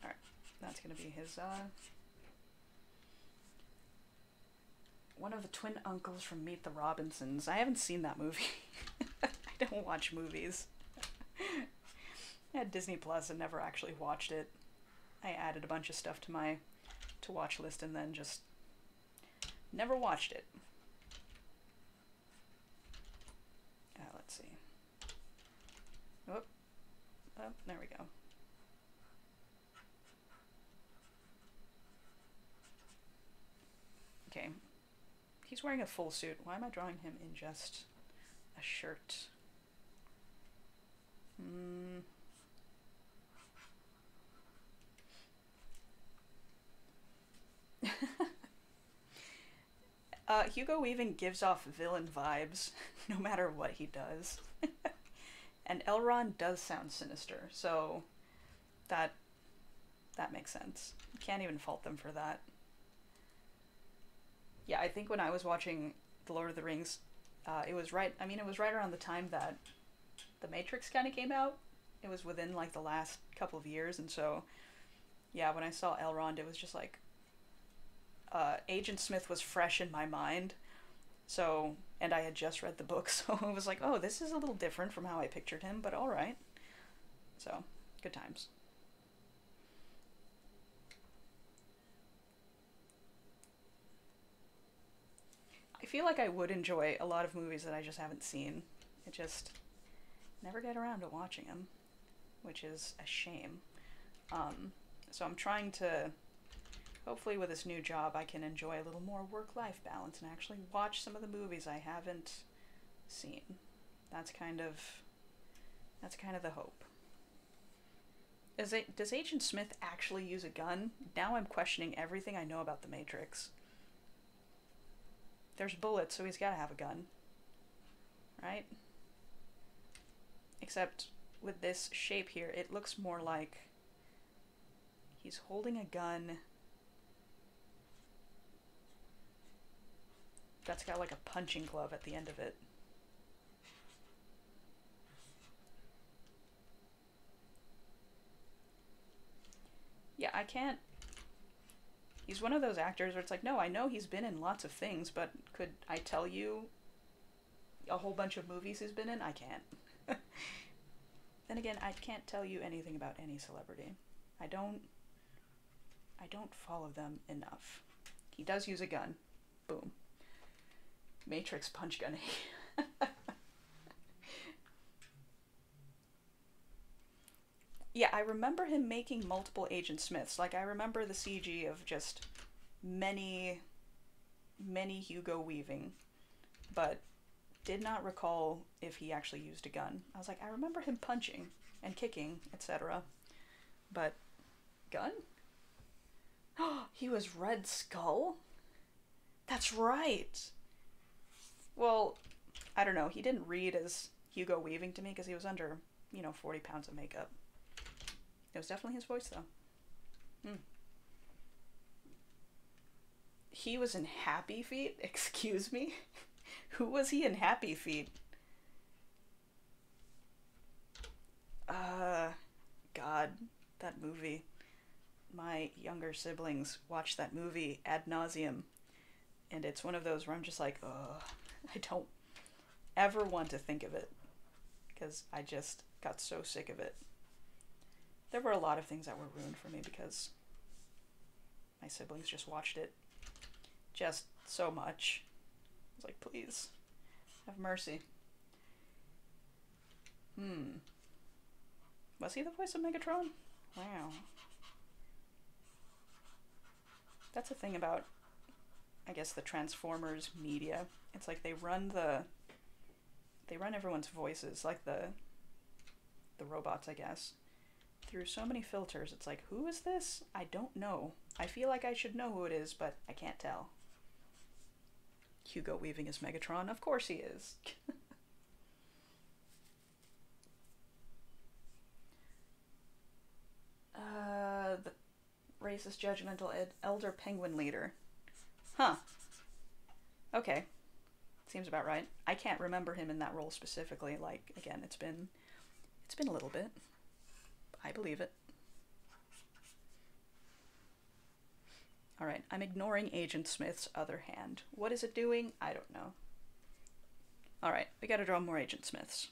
Alright, that's gonna be his, one of the twin uncles from Meet the Robinsons. I haven't seen that movie. I don't watch movies. I had Disney Plus and never actually watched it. I added a bunch of stuff to my to-watch list and then just never watched it. Let's see. Oh, there we go. Okay. He's wearing a full suit. Why am I drawing him in just a shirt? Hugo Weaving gives off villain vibes no matter what he does. And Elrond does sound sinister, so that that makes sense. You can't even fault them for that. Yeah, I think when I was watching The Lord of the Rings, it was right. I mean, it was right around the time that The Matrix kind of came out. It was within like the last couple of years, and so yeah, when I saw Elrond, it was just like Agent Smith was fresh in my mind. So, and I had just read the book, so it was like, oh, this is a little different from how I pictured him, but all right. So, good times. I feel like I would enjoy a lot of movies that I just haven't seen. I just never get around to watching them, which is a shame. Um, so I'm trying to, hopefully with this new job, I can enjoy a little more work-life balance and actually watch some of the movies I haven't seen. That's kind of, that's kind of the hope. Does Agent Smith actually use a gun? Now I'm questioning everything I know about the Matrix. There's bullets, so he's gotta have a gun. Right? Except with this shape here, it looks more like he's holding a gun that's got like a punching glove at the end of it. Yeah, I can't. He's one of those actors where it's like, no, I know he's been in lots of things, but could I tell you a whole bunch of movies he's been in? I can't. Then again, I can't tell you anything about any celebrity. I don't follow them enough. He does use a gun. Boom. Matrix punch gunning. Yeah, I remember him making multiple Agent Smiths. Like, I remember the CG of just many, many Hugo Weaving, but did not recall if he actually used a gun. I was like, I remember him punching and kicking, etc. But, gun? He was Red Skull? That's right! Well, I don't know. He didn't read as Hugo Weaving to me because he was under, 40 pounds of makeup. It was definitely his voice, though. Hmm. He was in Happy Feet? Excuse me? Who was he in Happy Feet? God, that movie. My younger siblings watch that movie ad nauseum, and it's one of those where I'm just like, ugh, I don't ever want to think of it, because I just got so sick of it. There were a lot of things that were ruined for me because my siblings just watched it just so much. I was like, please, have mercy. Was he the voice of Megatron? Wow. That's the thing about, I guess, the Transformers media. It's like they run everyone's voices, like the robots, I guess, through so many filters. It's like, who is this? I don't know. I feel like I should know who it is, but I can't tell. Hugo Weaving is Megatron. Of course he is. The racist, judgmental elder penguin leader. Huh. Okay. Seems about right. I can't remember him in that role specifically. Like, again, it's been a little bit. I believe it. Alright, I'm ignoring Agent Smith's other hand. What is it doing? I don't know. Alright, we gotta draw more Agent Smiths.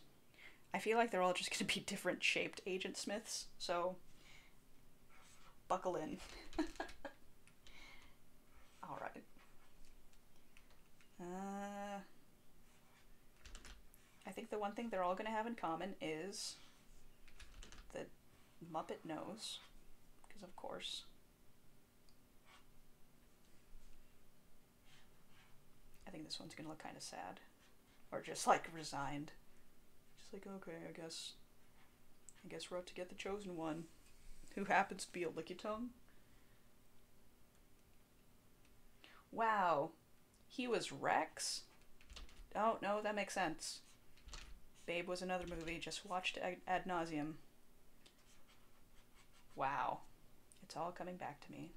I feel like they're all just gonna be different shaped Agent Smiths, so buckle in. Alright. I think the one thing they're all gonna have in common is the Muppet nose, because of course. I think this one's gonna look kind of sad, or just like resigned. Just like, okay, I guess we're out to get the chosen one, who happens to be a licky tongue. Wow, he was Rex? Oh no, that makes sense. Babe was another movie, just watched ad nauseum. Wow. It's all coming back to me.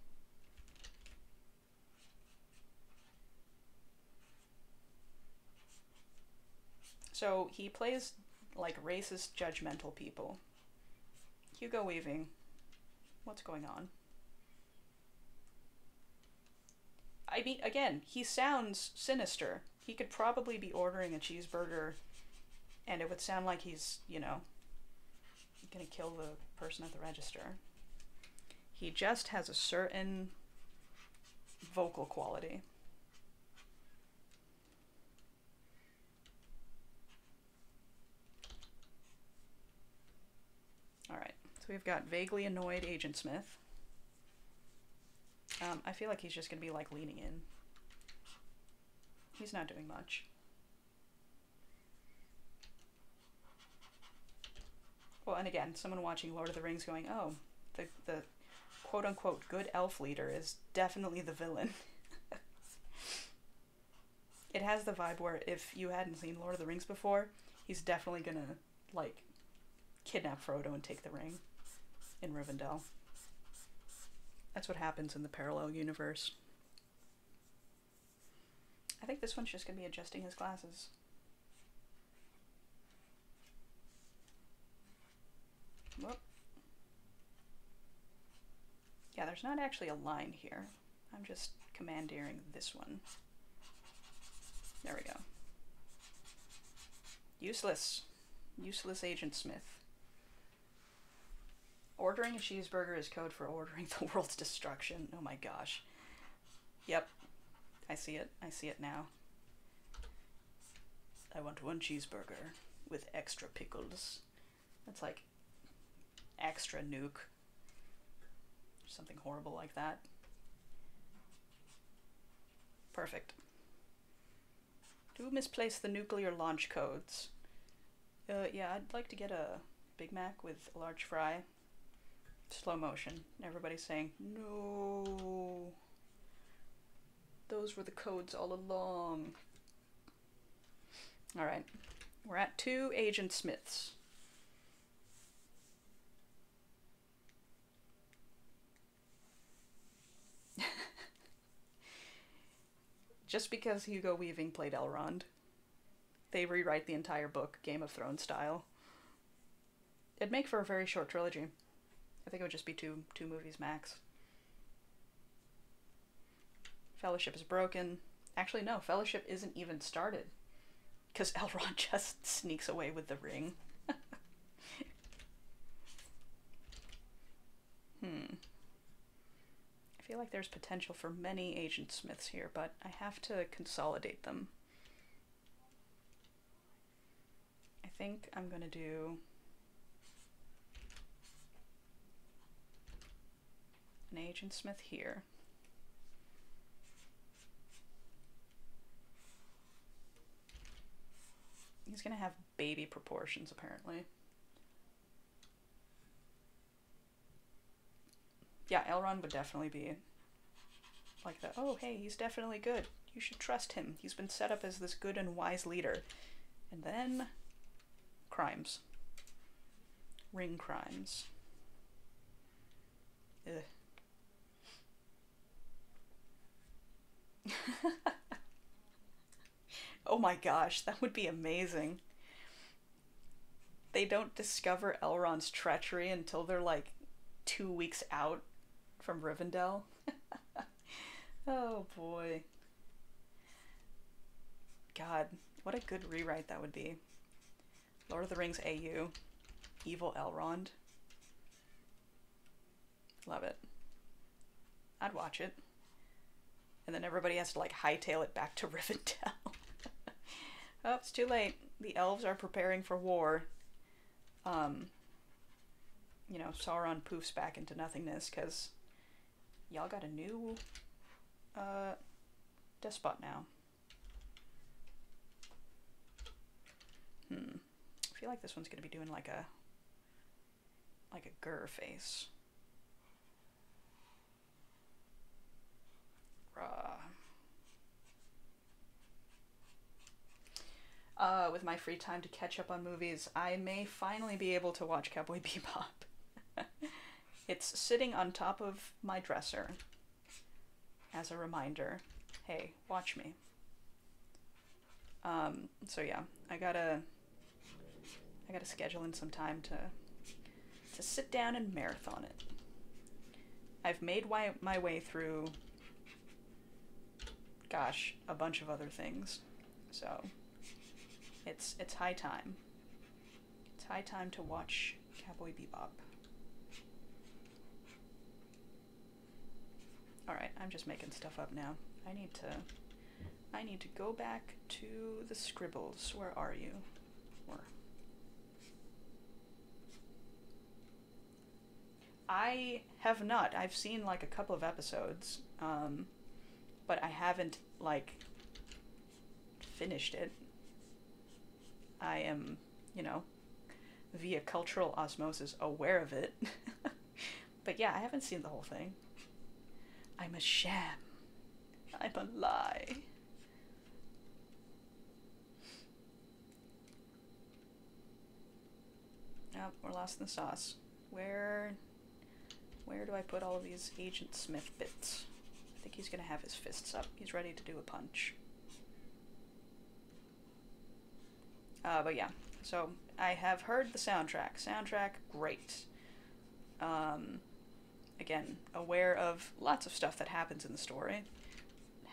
So he plays like racist, judgmental people. Hugo Weaving. What's going on? I mean, again, he sounds sinister. He could probably be ordering a cheeseburger and it would sound like he's, you know, gonna kill the person at the register. He just has a certain vocal quality. Alright, so we've got vaguely annoyed Agent Smith. I feel like he's just gonna be like leaning in. He's not doing much. Well, and again, someone watching Lord of the Rings going, oh, the quote-unquote good elf leader is definitely the villain. It has the vibe where if you hadn't seen Lord of the Rings before, he's definitely gonna, like, kidnap Frodo and take the ring in Rivendell. That's what happens in the parallel universe. I think this one's just gonna be adjusting his glasses. Whoop. Yeah, there's not actually a line here. I'm just commandeering this one. There we go. Useless. Useless Agent Smith. Ordering a cheeseburger is code for ordering the world's destruction. Oh my gosh. Yep. I see it. I see it now. I want one cheeseburger with extra pickles. That's like extra nuke. Something horrible like that. Perfect. Do misplace the nuclear launch codes. Yeah, I'd like to get a Big Mac with a large fry. Slow motion. Everybody's saying, no. Those were the codes all along. Alright. We're at 2 Agent Smiths. Just because Hugo Weaving played Elrond, they rewrite the entire book, Game of Thrones style. It'd make for a very short trilogy. I think it would just be two movies max. Fellowship is broken. Actually, no, Fellowship isn't even started. Because Elrond just sneaks away with the ring. I feel like there's potential for many Agent Smiths here, but I have to consolidate them. I think I'm gonna do an Agent Smith here. He's gonna have baby proportions, apparently. Yeah, Elrond would definitely be like that. Oh, hey, he's definitely good. You should trust him. He's been set up as this good and wise leader. And then crimes. Ring crimes. Ugh. Oh my gosh, that would be amazing. They don't discover Elrond's treachery until they're like 2 weeks out from Rivendell. Oh boy. God, what a good rewrite that would be. Lord of the Rings AU. Evil Elrond. Love it. I'd watch it. And then everybody has to like hightail it back to Rivendell. Oh, it's too late. The elves are preparing for war. You know, Sauron poofs back into nothingness because y'all got a new despot now. I feel like this one's gonna be doing like a grr face. with my free time to catch up on movies, I may finally be able to watch Cowboy Bebop. It's sitting on top of my dresser as a reminder. Hey, watch me. So yeah, I gotta schedule in some time to sit down and marathon it. I've made my way through, gosh, a bunch of other things, so it's high time. It's high time to watch Cowboy Bebop. Alright, I'm just making stuff up now. I need to go back to the scribbles. Where are you? I have not. I've seen like a couple of episodes, but I haven't like finished it. I am, via cultural osmosis aware of it. But yeah, I haven't seen the whole thing. I'm a sham. I'm a lie. Oh, we're lost in the sauce. Where do I put all of these Agent Smith bits? I think he's gonna have his fists up. He's ready to do a punch. But yeah, so I have heard the soundtrack. Soundtrack, great. Again, aware of lots of stuff that happens in the story.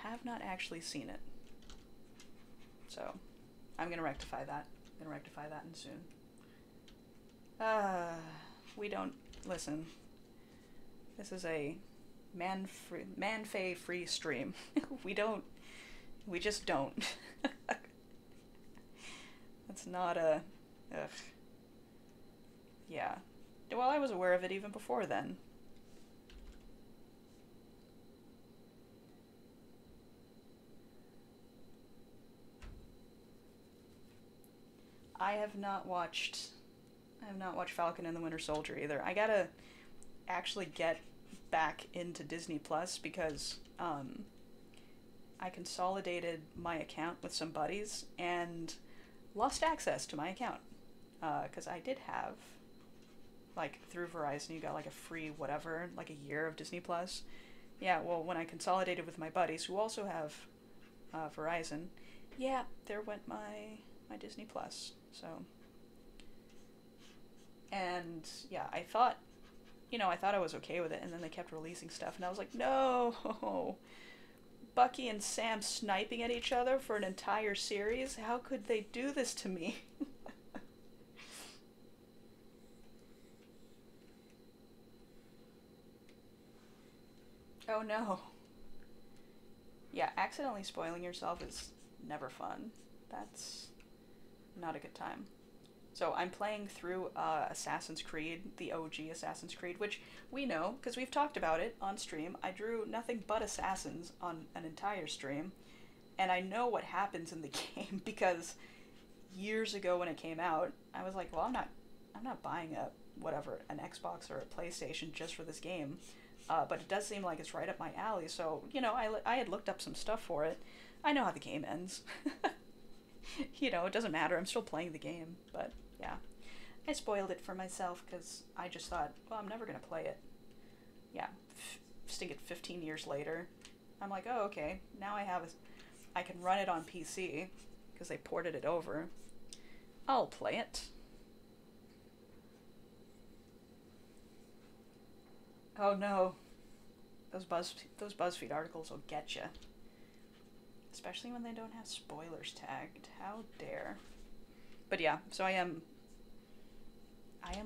Have not actually seen it. So, I'm gonna rectify that. I'm gonna rectify that in soon. We don't... Listen. This is a man-fae free stream. We just don't. That's not a... Ugh. Yeah. Well, I was aware of it even before then. I have not watched Falcon and the Winter Soldier either. I gotta actually get back into Disney Plus because I consolidated my account with some buddies and lost access to my account because I did have, like, through Verizon you got like a free whatever, like a year of Disney Plus. Yeah, well, when I consolidated with my buddies who also have Verizon, yeah, there went my Disney Plus. So, and yeah, I thought I was okay with it, and then they kept releasing stuff, and I was like, no, Bucky and Sam sniping at each other for an entire series? How could they do this to me? Oh no. Yeah, accidentally spoiling yourself is never fun. That's not a good time. So I'm playing through Assassin's Creed, the OG Assassin's Creed, which we know, because we've talked about it on stream. I drew nothing but assassins on an entire stream, and I know what happens in the game because years ago when it came out, I was like, well, I'm not buying an Xbox or a PlayStation just for this game, but it does seem like it's right up my alley, so, I had looked up some stuff for it. I know how the game ends. It doesn't matter. I'm still playing the game, but yeah. I spoiled it for myself because I just thought, well, I'm never going to play it. Yeah, stick it 15 years later. I'm like, oh, okay, now I can run it on PC because they ported it over. I'll play it. Oh no. Those BuzzFeed articles will get you. Especially when they don't have spoilers tagged. How dare. But yeah, so I am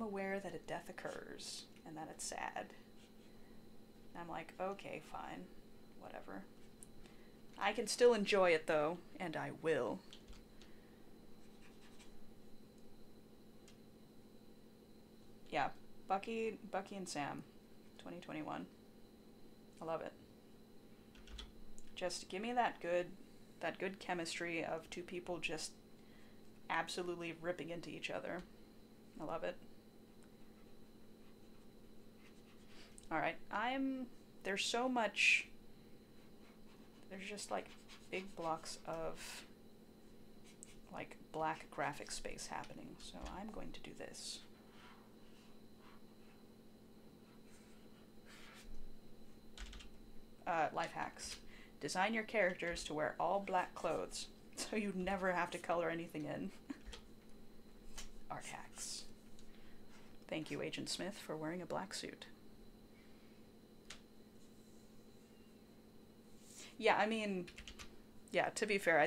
aware that a death occurs and that it's sad. And I'm like, okay, fine. Whatever. I can still enjoy it though, and I will. Yeah, Bucky and Sam, 2021. I love it. Just give me that good chemistry of two people just absolutely ripping into each other. I love it. Alright, there's so much, there's just like big blocks of like black graphic space happening. So I'm going to do this. Life hacks. Design your characters to wear all black clothes so you never have to color anything in. Art hacks. Thank you, Agent Smith, for wearing a black suit. Yeah, I mean, yeah, to be fair,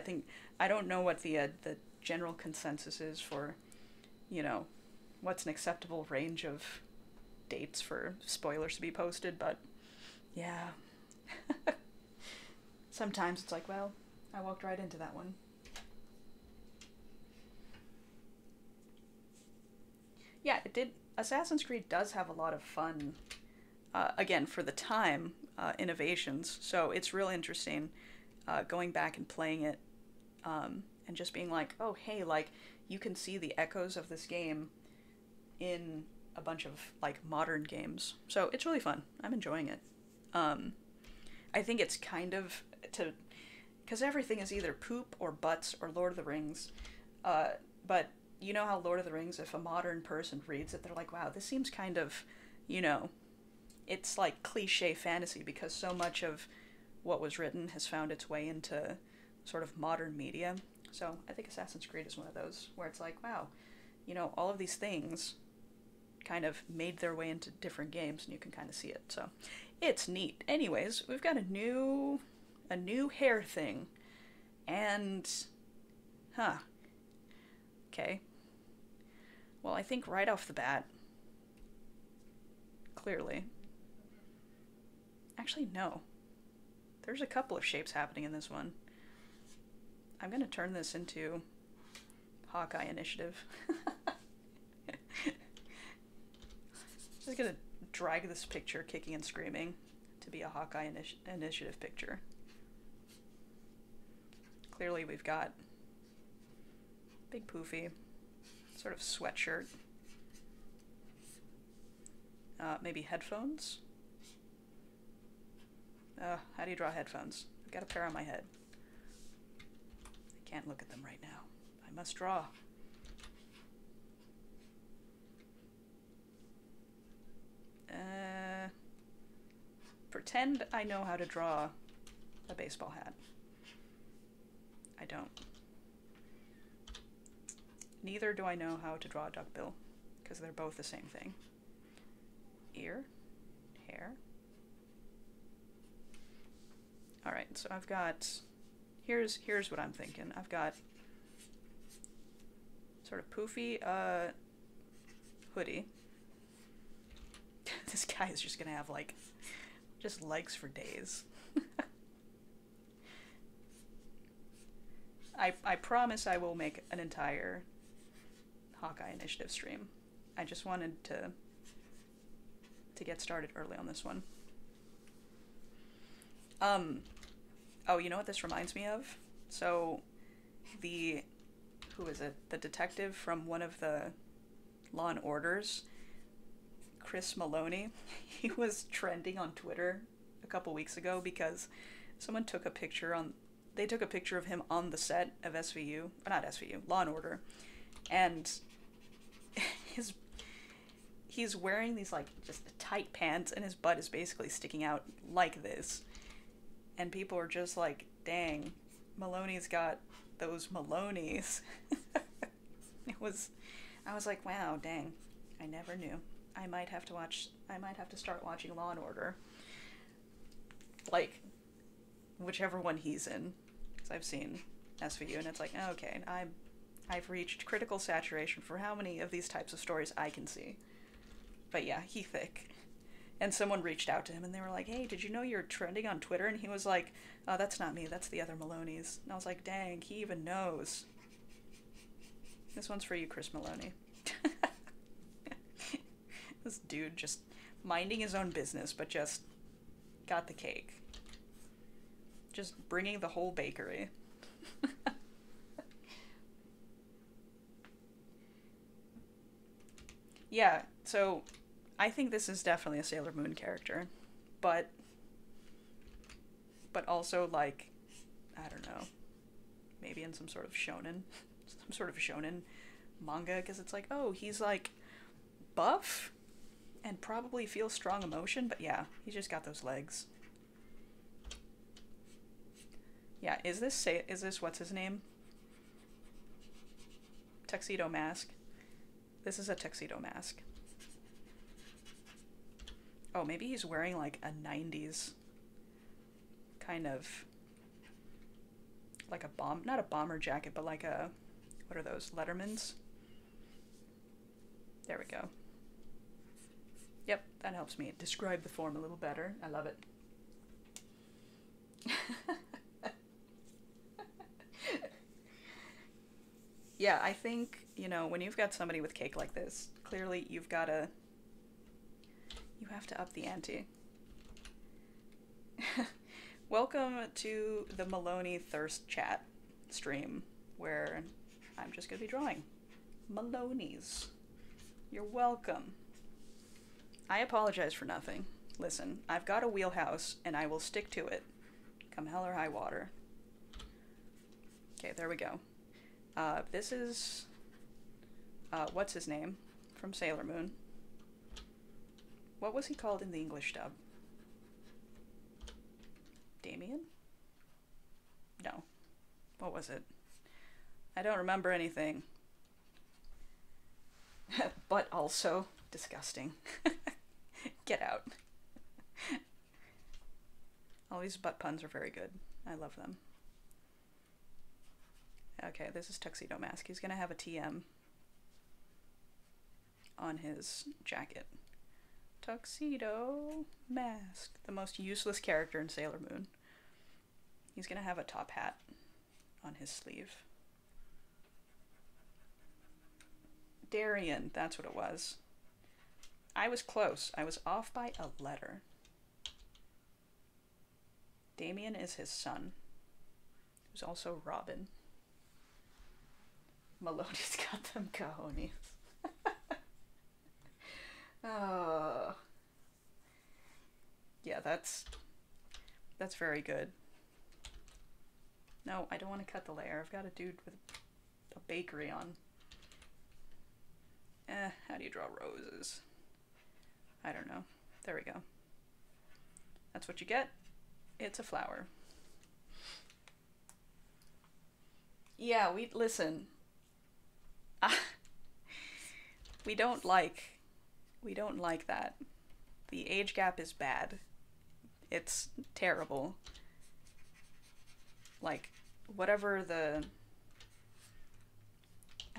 I don't know what the general consensus is for, you know, what's an acceptable range of dates for spoilers to be posted, but yeah. Sometimes it's like, well, I walked right into that one. Yeah, it did. Assassin's Creed does have a lot of fun, again, for the time, innovations. So it's real interesting going back and playing it and just being like, oh, hey, like, you can see the echoes of this game in a bunch of, like, modern games. So it's really fun. I'm enjoying it. I think it's kind of because everything is either poop or butts or Lord of the Rings. But you know how Lord of the Rings, if a modern person reads it, they're like, wow, this seems kind of, you know, it's like cliche fantasy because so much of what was written has found its way into sort of modern media. So I think Assassin's Creed is one of those where it's like, wow, you know, all of these things kind of made their way into different games and you can kind of see it. So it's neat. Anyways, we've got a new hair thing. And okay. Well, I think right off the bat, clearly. Actually, no. There's a couple of shapes happening in this one. I'm gonna turn this into Hawkeye Initiative. Just gonna drag this picture kicking and screaming to be a Hawkeye Initiative picture. Clearly we've got big poofy sort of sweatshirt. Maybe headphones? How do you draw headphones? I've got a pair on my head. I can't look at them right now. I must draw. Pretend I know how to draw a baseball hat. I don't. Neither do I know how to draw a duckbill, because they're both the same thing. Ear, hair. Alright, so I've got, here's what I'm thinking. I've got sort of poofy hoodie. This guy is just gonna have like just legs for days. I promise I will make an entire Hawkeye Initiative stream. I just wanted to get started early on this one. Oh, you know what this reminds me of? So who is it? The detective from one of the Law and Orders, Chris Maloney, he was trending on Twitter a couple weeks ago because someone took a picture of him on the set of SVU, or not SVU, Law and Order, and he's wearing these like just tight pants and his butt is basically sticking out like this, and people are just like, dang, Maloney's got those Malonies. I was like, wow, dang, I never knew. I might have to start watching Law and Order. Like, whichever one he's in. Because I've seen SVU and it's like, okay, I've reached critical saturation for how many of these types of stories I can see. But yeah, he thick. And someone reached out to him and they were like, hey, did you know you're trending on Twitter? And he was like, oh, that's not me, that's the other Malonies. And I was like, dang, he even knows. This one's for you, Chris Maloney. This dude just minding his own business, but just got the cake. Just bringing the whole bakery. Yeah, so I think this is definitely a Sailor Moon character, but also like, I don't know, maybe in some sort of shonen, some sort of shonen manga, because it's like, oh, he's like buff and probably feels strong emotion, but yeah, he's just got those legs. Yeah, is this what's his name? Tuxedo Mask. This is a Tuxedo Mask. Oh, maybe he's wearing like a 90s kind of, like a not a bomber jacket, but like a, what are those, Lettermans? There we go. Yep, that helps me describe the form a little better. I love it. Yeah, I think, you know, when you've got somebody with cake like this, clearly you have to up the ante. Welcome to the Maloney Thirst Chat stream, where I'm just going to be drawing Maloney's. You're welcome. I apologize for nothing. Listen, I've got a wheelhouse, and I will stick to it, come hell or high water. Okay, there we go. This is, what's his name from Sailor Moon? What was he called in the English dub? Damien? No. What was it? I don't remember anything. But also disgusting. Get out. All these butt puns are very good. I love them. Okay, this is Tuxedo Mask. He's gonna have a TM on his jacket. Tuxedo Mask, the most useless character in Sailor Moon. He's gonna have a top hat on his sleeve. Darien, that's what it was. I was close. I was off by a letter. Damien is his son, who's also Robin. Maloney's got them cojones. Oh. Yeah, that's very good. No, I don't want to cut the layer. I've got a dude with a bakery on. How do you draw roses? I don't know. There we go. That's what you get. It's a flower. Yeah, listen. We don't like that. The age gap is bad. It's terrible. Like, whatever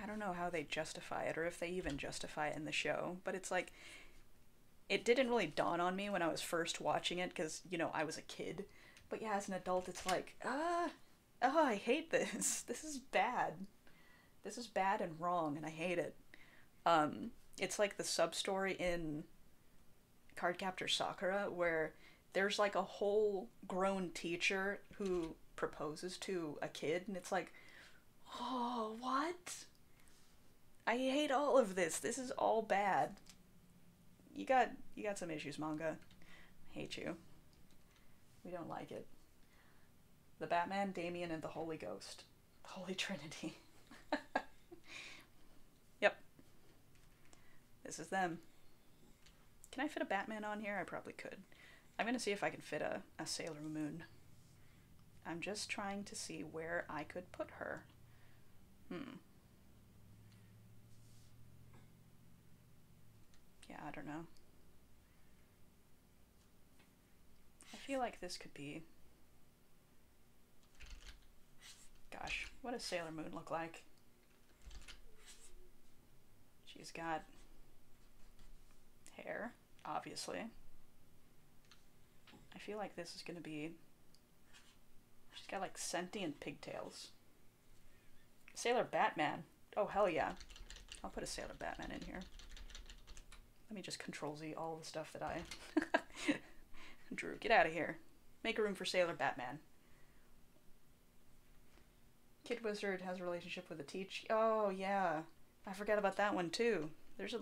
I don't know how they justify it, or if they even justify it in the show, but it's like, it didn't really dawn on me when I was first watching it, because, you know, I was a kid. But yeah, as an adult, it's like, I hate this. This is bad. This is bad and wrong, and I hate it. It's like the sub-story in Cardcaptor Sakura, where there's like a whole grown teacher who proposes to a kid, and it's like, oh, what? I hate all of this. This is all bad. You got some issues, manga. I hate you. We don't like it. The Batman, Damien, and the Holy Ghost. The Holy Trinity. Yep. This is them. Can I fit a Batman on here? I probably could. I'm gonna see if I can fit a Sailor Moon. I'm just trying to see where I could put her. Yeah, I don't know. I feel like this could be... Gosh, what does Sailor Moon look like? She's got hair, obviously. I feel like this is gonna be... She's got like sentient pigtails. Sailor Batman. Oh, hell yeah. I'll put a Sailor Batman in here. Let me just Control-Z all the stuff that I drew. Get out of here. Make a room for Sailor Batman. Kid Wizard has a relationship with a teach. Oh, yeah. I forgot about that one, too.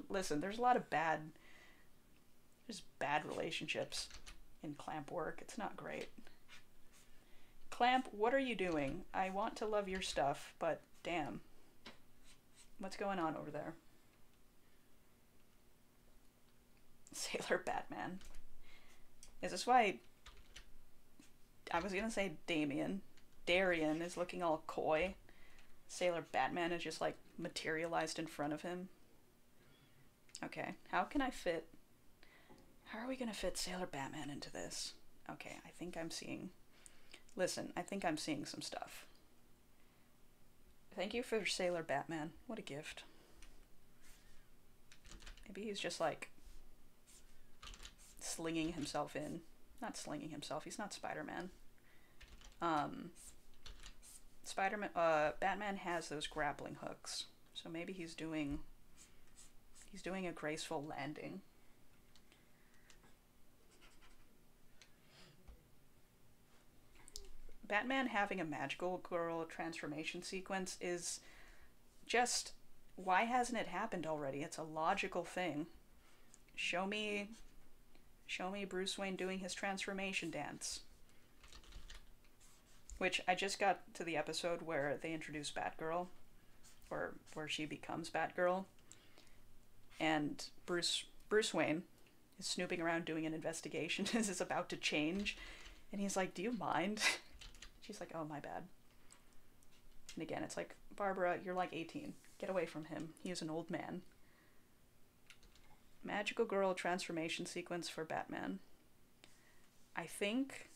Listen, there's a lot of bad relationships in Clamp work. It's not great. Clamp, what are you doing? I want to love your stuff, but damn. What's going on over there? Sailor Batman. Is this why I was gonna say Darian is looking all coy? Sailor Batman is just like materialized in front of him. Okay, how are we gonna fit Sailor Batman into this? Okay, I think I'm seeing, listen, I think I'm seeing some stuff. Thank you for Sailor Batman. What a gift. Maybe he's just like slinging himself in. Not slinging himself, he's not Spider-Man. Batman has those grappling hooks. So maybe he's doing a graceful landing. Batman having a magical girl transformation sequence is just, why hasn't it happened already? It's a logical thing. Show me Bruce Wayne doing his transformation dance. Which, I just got to the episode where they introduce Batgirl, or where she becomes Batgirl, and Bruce Wayne is snooping around doing an investigation and is about to change, and he's like, do you mind? She's like, oh, my bad. And again, it's like, Barbara, you're like 18. Get away from him. He is an old man. Magical girl transformation sequence for Batman. I think...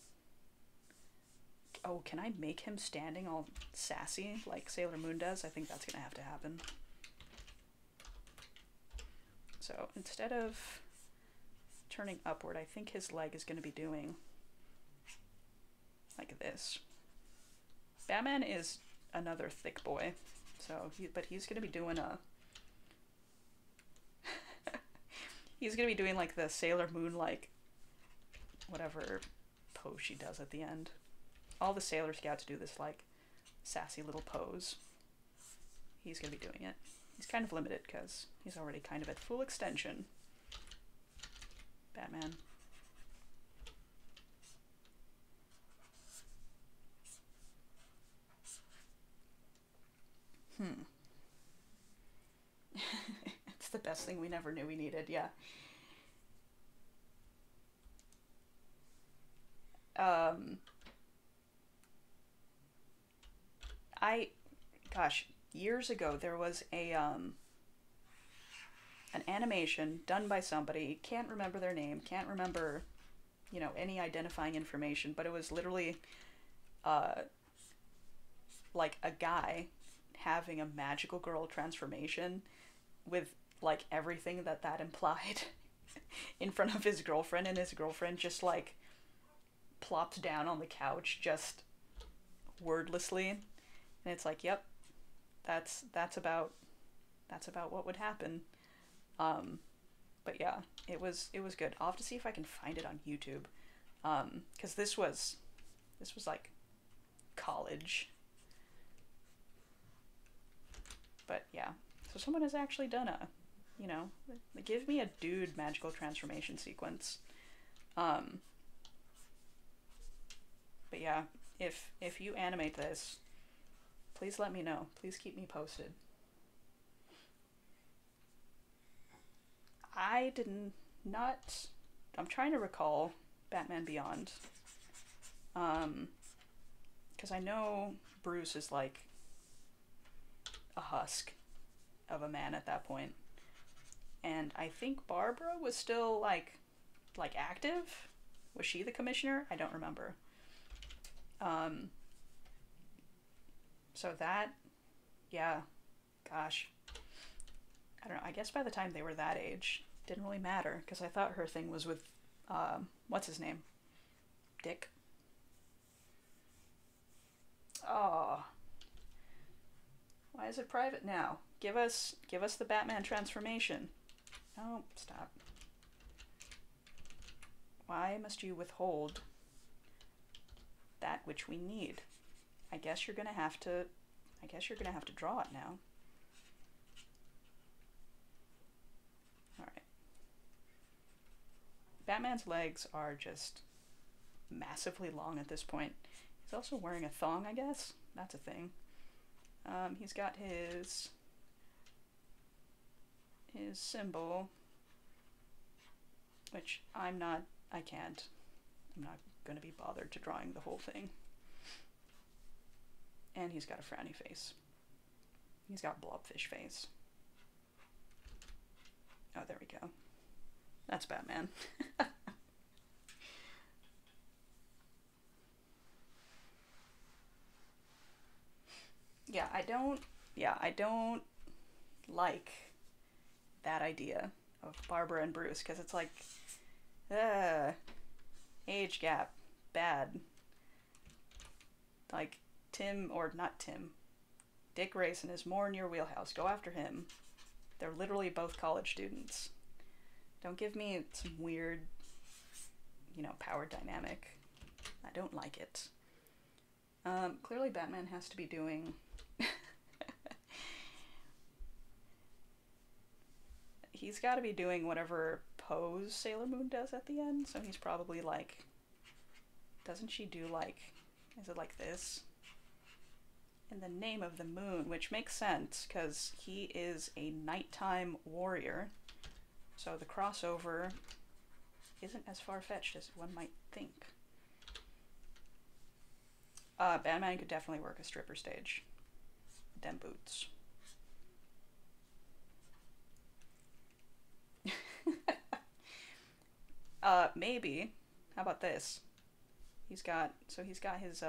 Oh, can I make him standing all sassy like Sailor Moon does? I think that's gonna have to happen. So instead of turning upward, I think his leg is gonna be doing like this. Batman is another thick boy, so but he's gonna be doing a he's gonna be doing like the Sailor Moon, like whatever pose she does at the end. All the Sailor Scouts do this like sassy little pose. He's gonna be doing it. He's kind of limited because he's already kind of at full extension. Batman. It's the best thing we never knew we needed, yeah. Gosh, years ago there was an animation done by somebody, can't remember their name, can't remember, you know, any identifying information, but it was literally, like a guy having a magical girl transformation with, like, everything that implied in front of his girlfriend, and his girlfriend just, like, plopped down on the couch, just wordlessly, and it's like, yep, that's about what would happen. But yeah, it was good. I'll have to see if I can find it on YouTube, because this was like college. But yeah, so someone has actually done a, you know, give me a dude magical transformation sequence. But yeah, if you animate this, please let me know. Please keep me posted. I did not... I'm trying to recall Batman Beyond. Because I know Bruce is like a husk of a man at that point. And I think Barbara was still like active? Was she the commissioner? I don't remember. So that, yeah, gosh. I don't know, I guess by the time they were that age, didn't really matter, because I thought her thing was with, what's his name? Dick? Oh. Why is it private now? Give us the Batman transformation. Oh, stop. Why must you withhold that which we need? I guess you're gonna have to draw it now. Alright. Batman's legs are just massively long at this point. He's also wearing a thong, I guess. That's a thing. He's got his his symbol, which I can't. I'm not gonna be bothered to drawing the whole thing. And he's got a frowny face. He's got Blobfish face. Oh, there we go. That's Batman. I don't like that idea of Barbara and Bruce, because it's like, age gap, bad. Like, Tim, or not Tim, Dick Grayson is more in your wheelhouse. Go after him. They're literally both college students. Don't give me some weird, power dynamic. I don't like it. Clearly Batman has to be doing... He's got to be doing whatever pose Sailor Moon does at the end, so he's probably like... Doesn't she do like... Is it like this? In the name of the moon, which makes sense, because he is a nighttime warrior, so the crossover isn't as far-fetched as one might think. Batman could definitely work a stripper stage. Dem boots. Maybe. How about this? He's got his,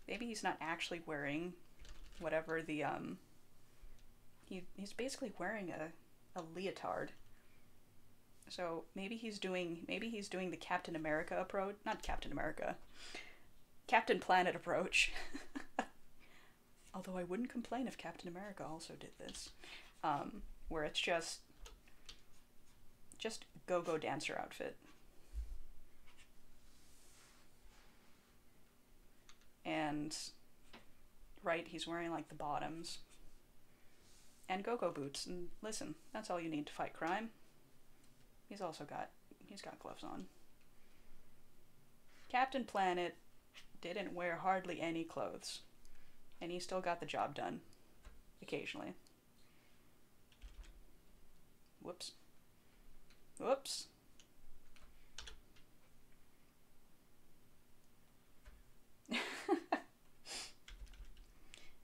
maybe he's not actually wearing whatever the, he's basically wearing a leotard. So maybe he's doing the Captain America approach, not Captain America, Captain Planet approach. Although I wouldn't complain if Captain America also did this. Where it's just go-go dancer outfit. And, right, he's wearing like the bottoms. And go-go boots. And listen, that's all you need to fight crime. He's got gloves on. Captain Planet didn't wear hardly any clothes. And he still got the job done. Occasionally. Whoops. Whoops.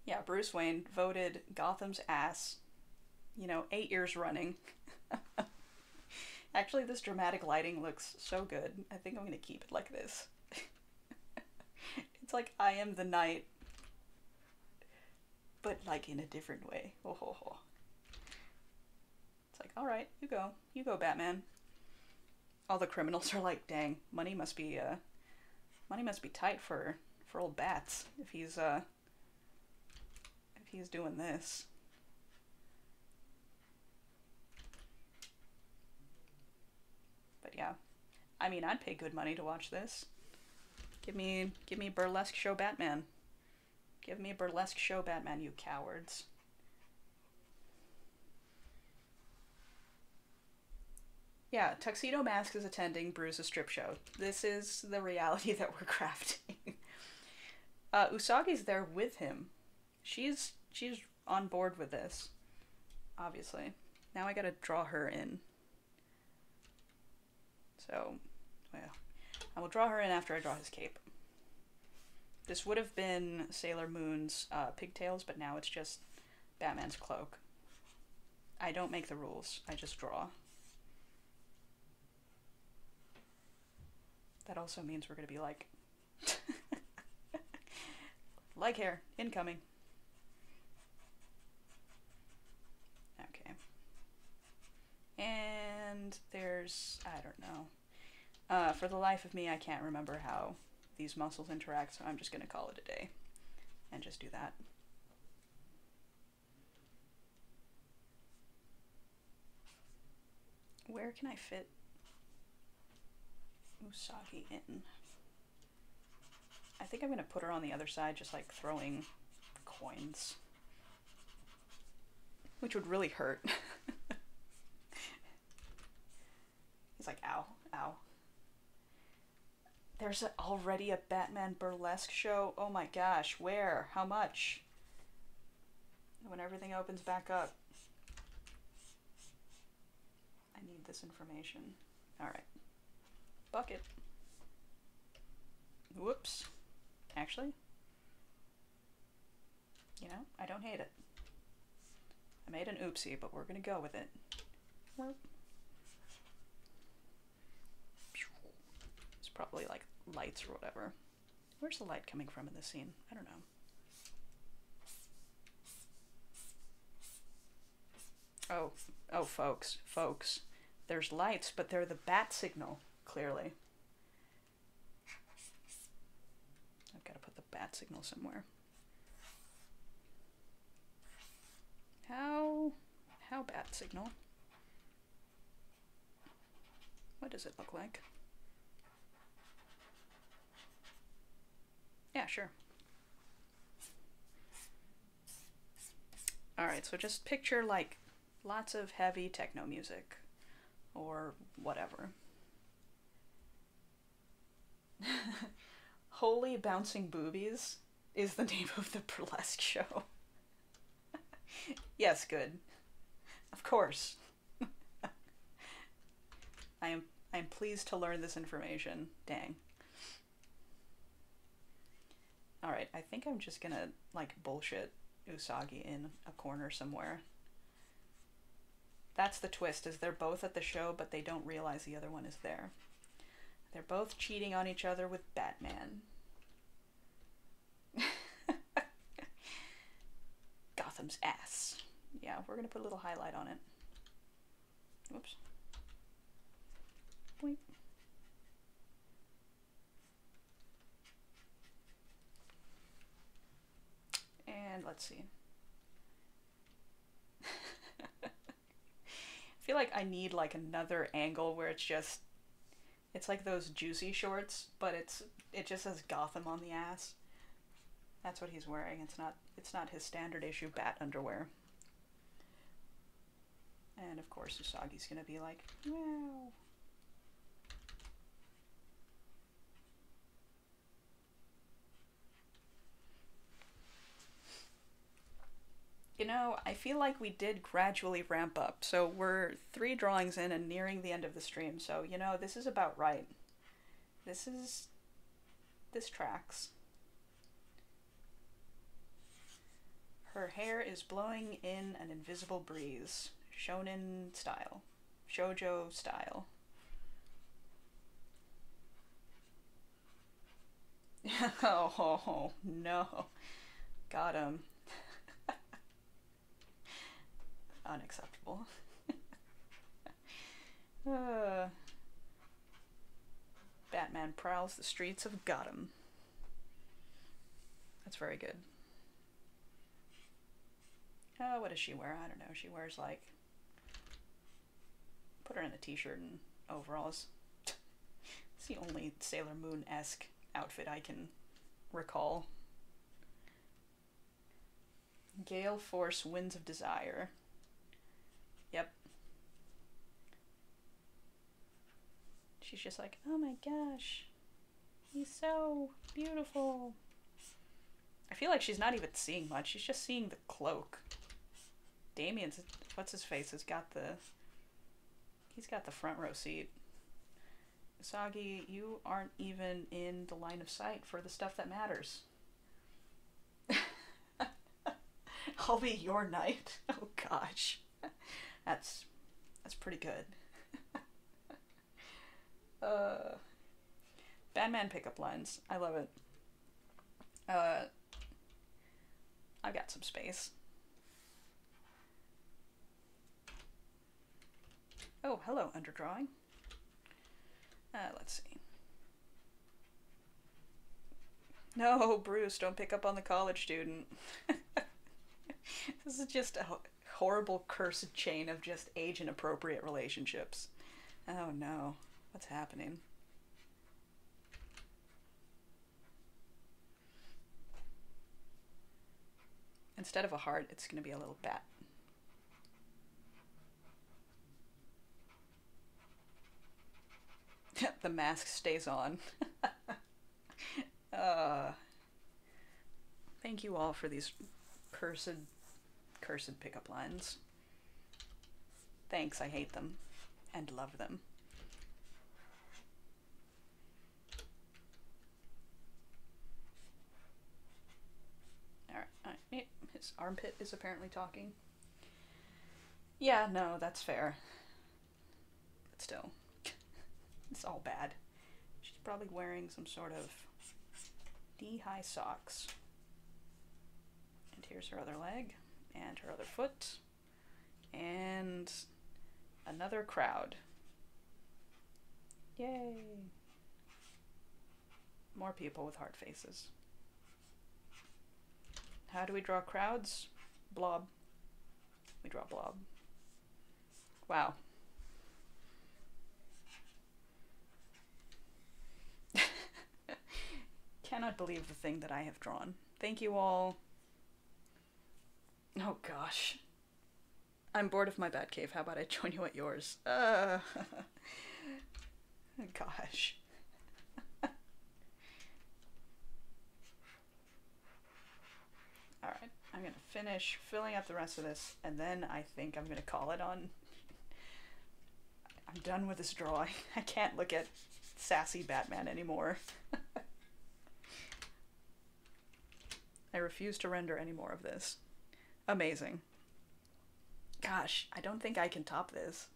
Yeah, Bruce Wayne voted Gotham's ass, 8 years running. Actually, this dramatic lighting looks so good. I think I'm gonna keep it like this. It's like I Am the Night, but like in a different way. Oh ho ho. It's like, all right, you go, Batman. All the criminals are like, dang, money must be tight for old Bats if he's doing this. But yeah, I mean, I'd pay good money to watch this. Give me burlesque show Batman. Give me a burlesque show Batman, you cowards. Yeah, Tuxedo Mask is attending Bruce's strip show. This is the reality that we're crafting. Usagi's there with him. She's on board with this, obviously. Now I gotta draw her in. So, well, I will draw her in after I draw his cape. This would have been Sailor Moon's pigtails, but now it's just Batman's cloak. I don't make the rules, I just draw. That also means we're gonna be like... like hair, incoming. Okay. And there's... I don't know. For the life of me, I can't remember how these muscles interact, so I'm just gonna call it a day. And just do that. Where can I fit Usagi in? I think I'm gonna put her on the other side, just like throwing coins. Which would really hurt. He's like, ow, ow. There's already a Batman burlesque show? Oh my gosh, where? How much? When everything opens back up. I need this information. Alright. Bucket. Whoops. Actually, you know, I don't hate it. I made an oopsie, but we're gonna go with it. It's probably like lights or whatever. Where's the light coming from in this scene? I don't know. Oh, folks. There's lights, but they're the bat signal, clearly. I've got to put the bat signal somewhere. How bat signal? What does it look like? Yeah, sure. Alright, so just picture like lots of heavy techno music or whatever. Holy Bouncing Boobies is the name of the burlesque show. Yes, good. Of course. I am pleased to learn this information. Dang. Alright, I think I'm just gonna, like, bullshit Usagi in a corner somewhere. That's the twist, is they're both at the show, but they don't realize the other one is there. They're both cheating on each other with Batman. Gotham's ass. Yeah, we're gonna put a little highlight on it. Whoops. Boink. And let's see. I feel like I need like another angle where it's like those Juicy shorts, but it just says Gotham on the ass. That's what he's wearing. It's not his standard issue bat underwear. And of course Usagi's gonna be like, wow. You know, I feel like we did gradually ramp up. So we're 3 drawings in and nearing the end of the stream. So, you know, this is about right. This tracks. Her hair is blowing in an invisible breeze. Shonen style. Shoujo style. Oh, no. Got him. Unacceptable. Batman prowls the streets of Gotham. That's very good. What does she wear? I don't know. She wears like... Put her in a t-shirt and overalls. It's the only Sailor Moon-esque outfit I can recall. Gale Force Winds of Desire. Yep. She's just like, oh my gosh, he's so beautiful. I feel like she's not even seeing much. She's just seeing the cloak. Damien's, what's his face, he's got the front row seat. Usagi, you aren't even in the line of sight for the stuff that matters. I'll be your knight. Oh gosh. That's pretty good. Batman pickup lines. I love it. I've got some space. Oh, hello, underdrawing. Let's see. No, Bruce, don't pick up on the college student. This is just a horrible cursed chain of just age-inappropriate relationships. Oh no, what's happening? Instead of a heart, it's going to be a little bat. The mask stays on. Thank you all for these cursed Cursed pickup lines. Thanks, I hate them. And love them. Alright, his armpit is apparently talking. Yeah, no, that's fair. But still, it's all bad. She's probably wearing some sort of knee-high socks. And here's her other leg, and her other foot, and another crowd. Yay! More people with heart faces. How do we draw crowds? Blob. We draw blob. Wow. Cannot believe the thing that I have drawn. Thank you all. Oh gosh. I'm bored of my Batcave. How about I join you at yours? Gosh. Alright, I'm gonna finish filling out the rest of this, and then I think I'm gonna call it on. I'm done with this drawing. I can't look at sassy Batman anymore. I refuse to render any more of this. Amazing. Gosh, I don't think I can top this.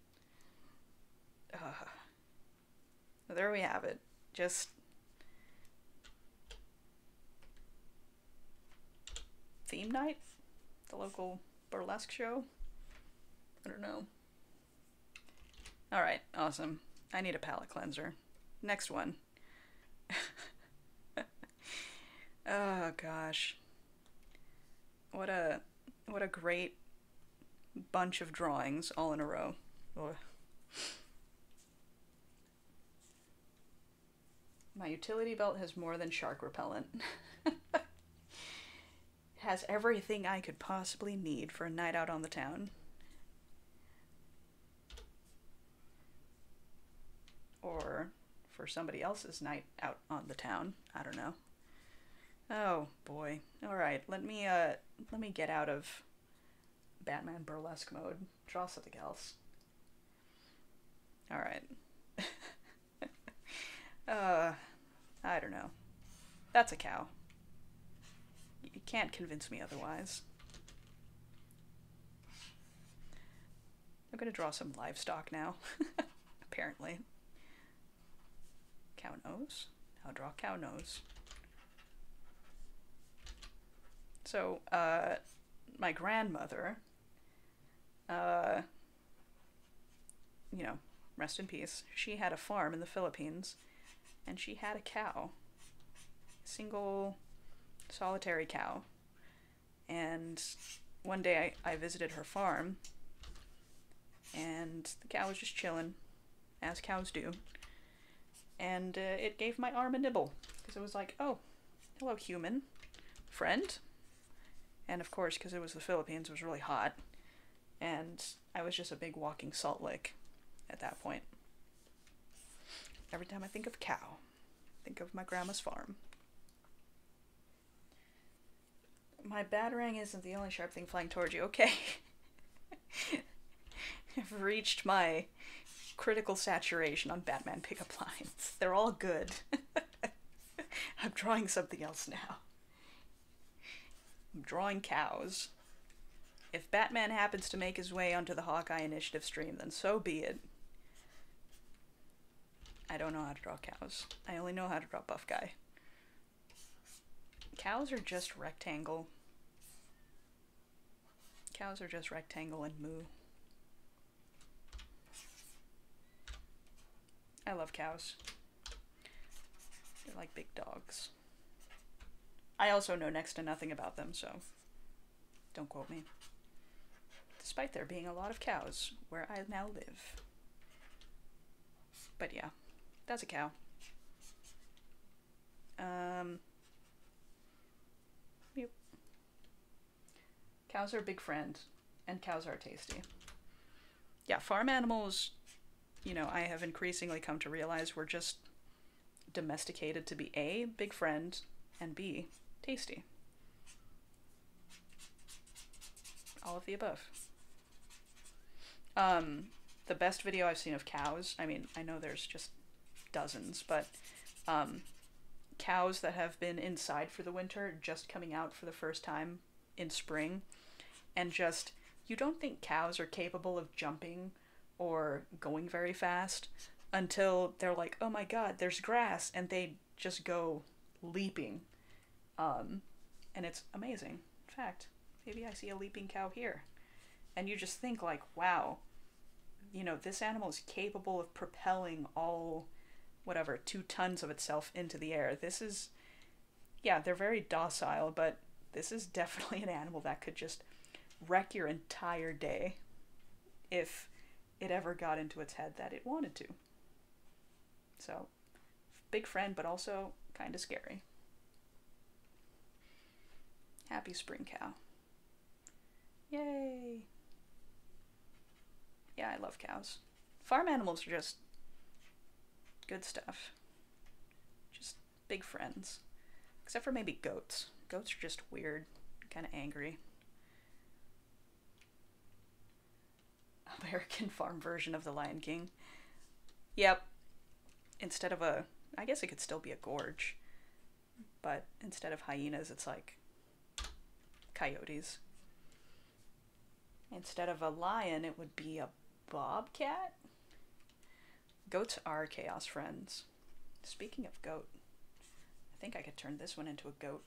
There we have it. Just theme night? The local burlesque show? I don't know. Alright, awesome. I need a palette cleanser. Next one. Oh gosh. What a great bunch of drawings all in a row. Ugh. My utility belt has more than shark repellent. It has everything I could possibly need for a night out on the town. Or for somebody else's night out on the town. I don't know. Oh boy. Alright, let me get out of Batman burlesque mode. Draw something else. Alright. I don't know. That's a cow. You can't convince me otherwise. I'm gonna draw some livestock now. Apparently. Cow nose. I'll draw cow nose. So, my grandmother, you know, rest in peace, she had a farm in the Philippines, and she had a cow. Single, solitary cow. And one day I visited her farm, and the cow was just chilling, as cows do. And it gave my arm a nibble, because it was like, oh, hello human, friend. And of course, because it was the Philippines, it was really hot. And I was just a big walking salt lick at that point. Every time I think of cow, think of my grandma's farm. My batarang isn't the only sharp thing flying towards you. Okay. I've reached my critical saturation on Batman pickup lines. They're all good. I'm drawing something else now. I'm drawing cows. If Batman happens to make his way onto the Hawkeye Initiative stream, then so be it. I don't know how to draw cows. I only know how to draw buff guy. Cows are just rectangle. Cows are just rectangle and moo. I love cows. They're like big dogs. I also know next to nothing about them, so don't quote me. Despite there being a lot of cows where I now live. But yeah, that's a cow. Yep. Cows are a big friend, and cows are tasty. Yeah, farm animals, you know, I have increasingly come to realize were just domesticated to be A, big friend, and B, tasty. All of the above. The best video I've seen of cows, I mean, I know there's just dozens, but cows that have been inside for the winter just coming out for the first time in spring, and just, you don't think cows are capable of jumping or going very fast until they're like, oh my god, there's grass, and they just go leaping. And it's amazing. In fact, maybe I see a leaping cow here. And you just think like, wow, you know, this animal is capable of propelling all, whatever, 2 tons of itself into the air. This is, yeah, they're very docile, but this is definitely an animal that could just wreck your entire day if it ever got into its head that it wanted to. So, big friend, but also kind of scary. Happy spring cow. Yay! Yeah, I love cows. Farm animals are just good stuff. Just big friends. Except for maybe goats. Goats are just weird, kind of angry. American farm version of the Lion King. Yep. Instead of a, I guess it could still be a gorge, but instead of hyenas, it's like coyotes. Instead of a lion, it would be a bobcat? Goats are chaos friends. Speaking of goat, I think I could turn this one into a goat.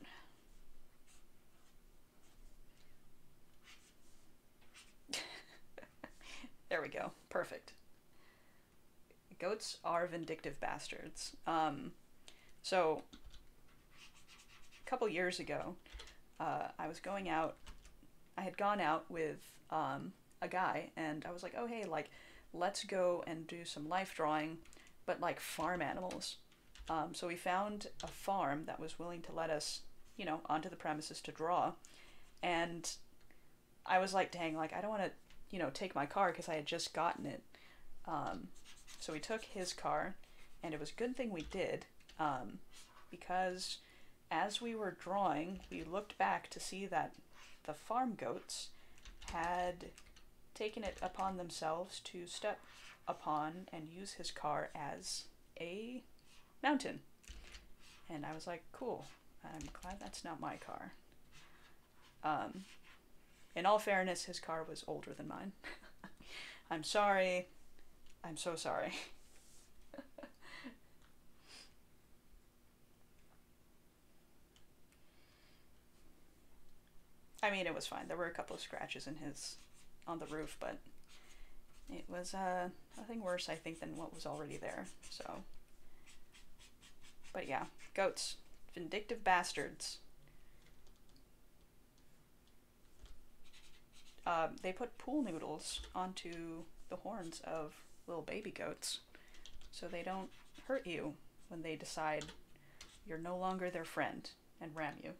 There we go. Perfect. Goats are vindictive bastards. So, a couple years ago, I was going out. I had gone out with a guy, and I was like, oh, hey, like, let's go and do some life drawing, but like farm animals. So we found a farm that was willing to let us, you know, onto the premises to draw. And I was like, dang, like, I don't want to, you know, take my car because I had just gotten it. So we took his car, and it was a good thing we did, because as we were drawing, we looked back to see that the farm goats had taken it upon themselves to step upon and use his car as a mountain. And I was like, cool, I'm glad that's not my car. In all fairness, his car was older than mine. I'm sorry. I'm so sorry. I mean, it was fine. There were a couple of scratches in his, on the roof, but it was nothing worse, I think, than what was already there. So, but yeah, goats, vindictive bastards. They put pool noodles onto the horns of little baby goats so they don't hurt you when they decide you're no longer their friend and ram you.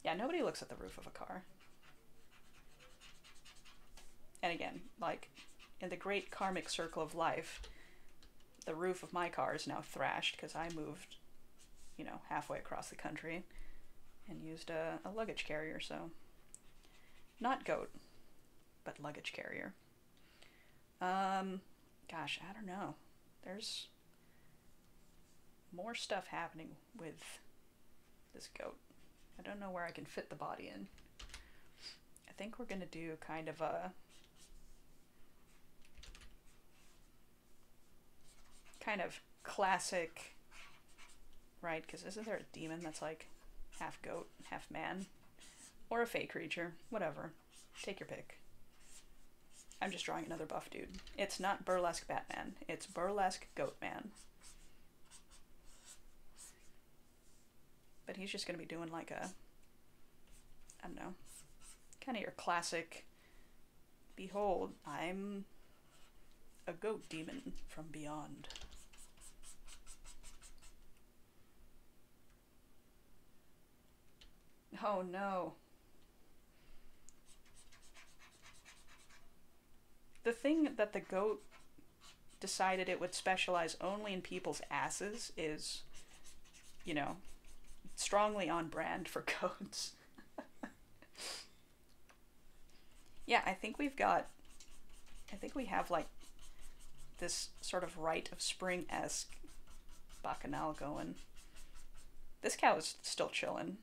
Yeah, nobody looks at the roof of a car. And again, like, in the great karmic circle of life, the roof of my car is now thrashed because I moved, you know, halfway across the country and used a luggage carrier, so. Not goat, but luggage carrier. Gosh, I don't know. There's more stuff happening with this goat. I don't know where I can fit the body in. I think we're gonna do kind of a kind of classic, right? Because isn't there a demon that's like half goat, half man? Or a fey creature, whatever. Take your pick. I'm just drawing another buff dude. It's not burlesque Batman, it's burlesque Goat Man. But he's just gonna be doing like a, I don't know, kind of your classic, behold, I'm a goat demon from beyond. Oh no. The thing that the goat decided it would specialize only in people's asses is, you know, strongly on brand for goats. Yeah, I think we've got, I think we have like this sort of rite of spring-esque bacchanal going. This cow is still chilling.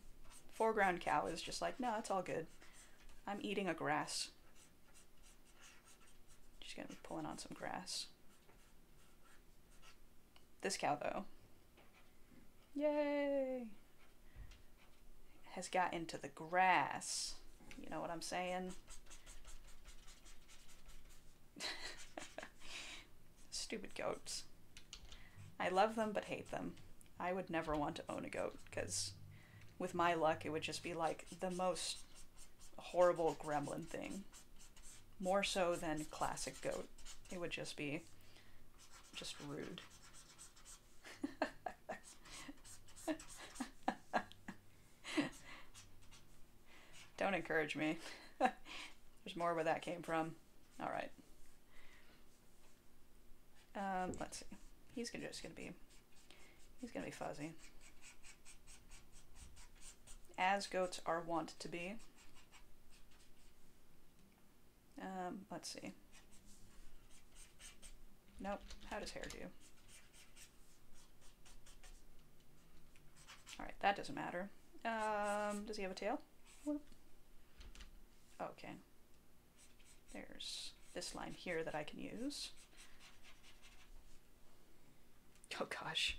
Foreground cow is just like, no, it's all good. I'm eating a grass. She's gonna be pulling on some grass. This cow, though, yay, has got into the grass. You know what I'm saying? Stupid goats. I love them but hate them. I would never want to own a goat, because with my luck it would just be like the most horrible gremlin thing. More so than classic goat. It would just be just rude. Don't encourage me. There's more where that came from. Alright. Let's see. He's gonna be fuzzy. As goats are wont to be. Let's see. Nope. How does hair do? Alright, that doesn't matter. Does he have a tail? Whoop. Okay. There's this line here that I can use. Oh gosh.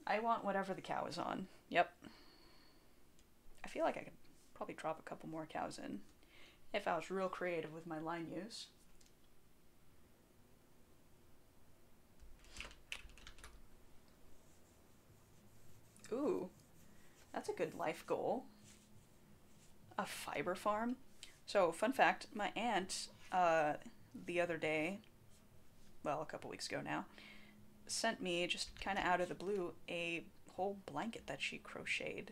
I want whatever the cow is on. Yep. I feel like I could probably drop a couple more cows in if I was real creative with my line use. Ooh, that's a good life goal. A fiber farm. So, fun fact, my aunt, the other day, well, a couple weeks ago now, sent me, just kind of out of the blue, a whole blanket that she crocheted.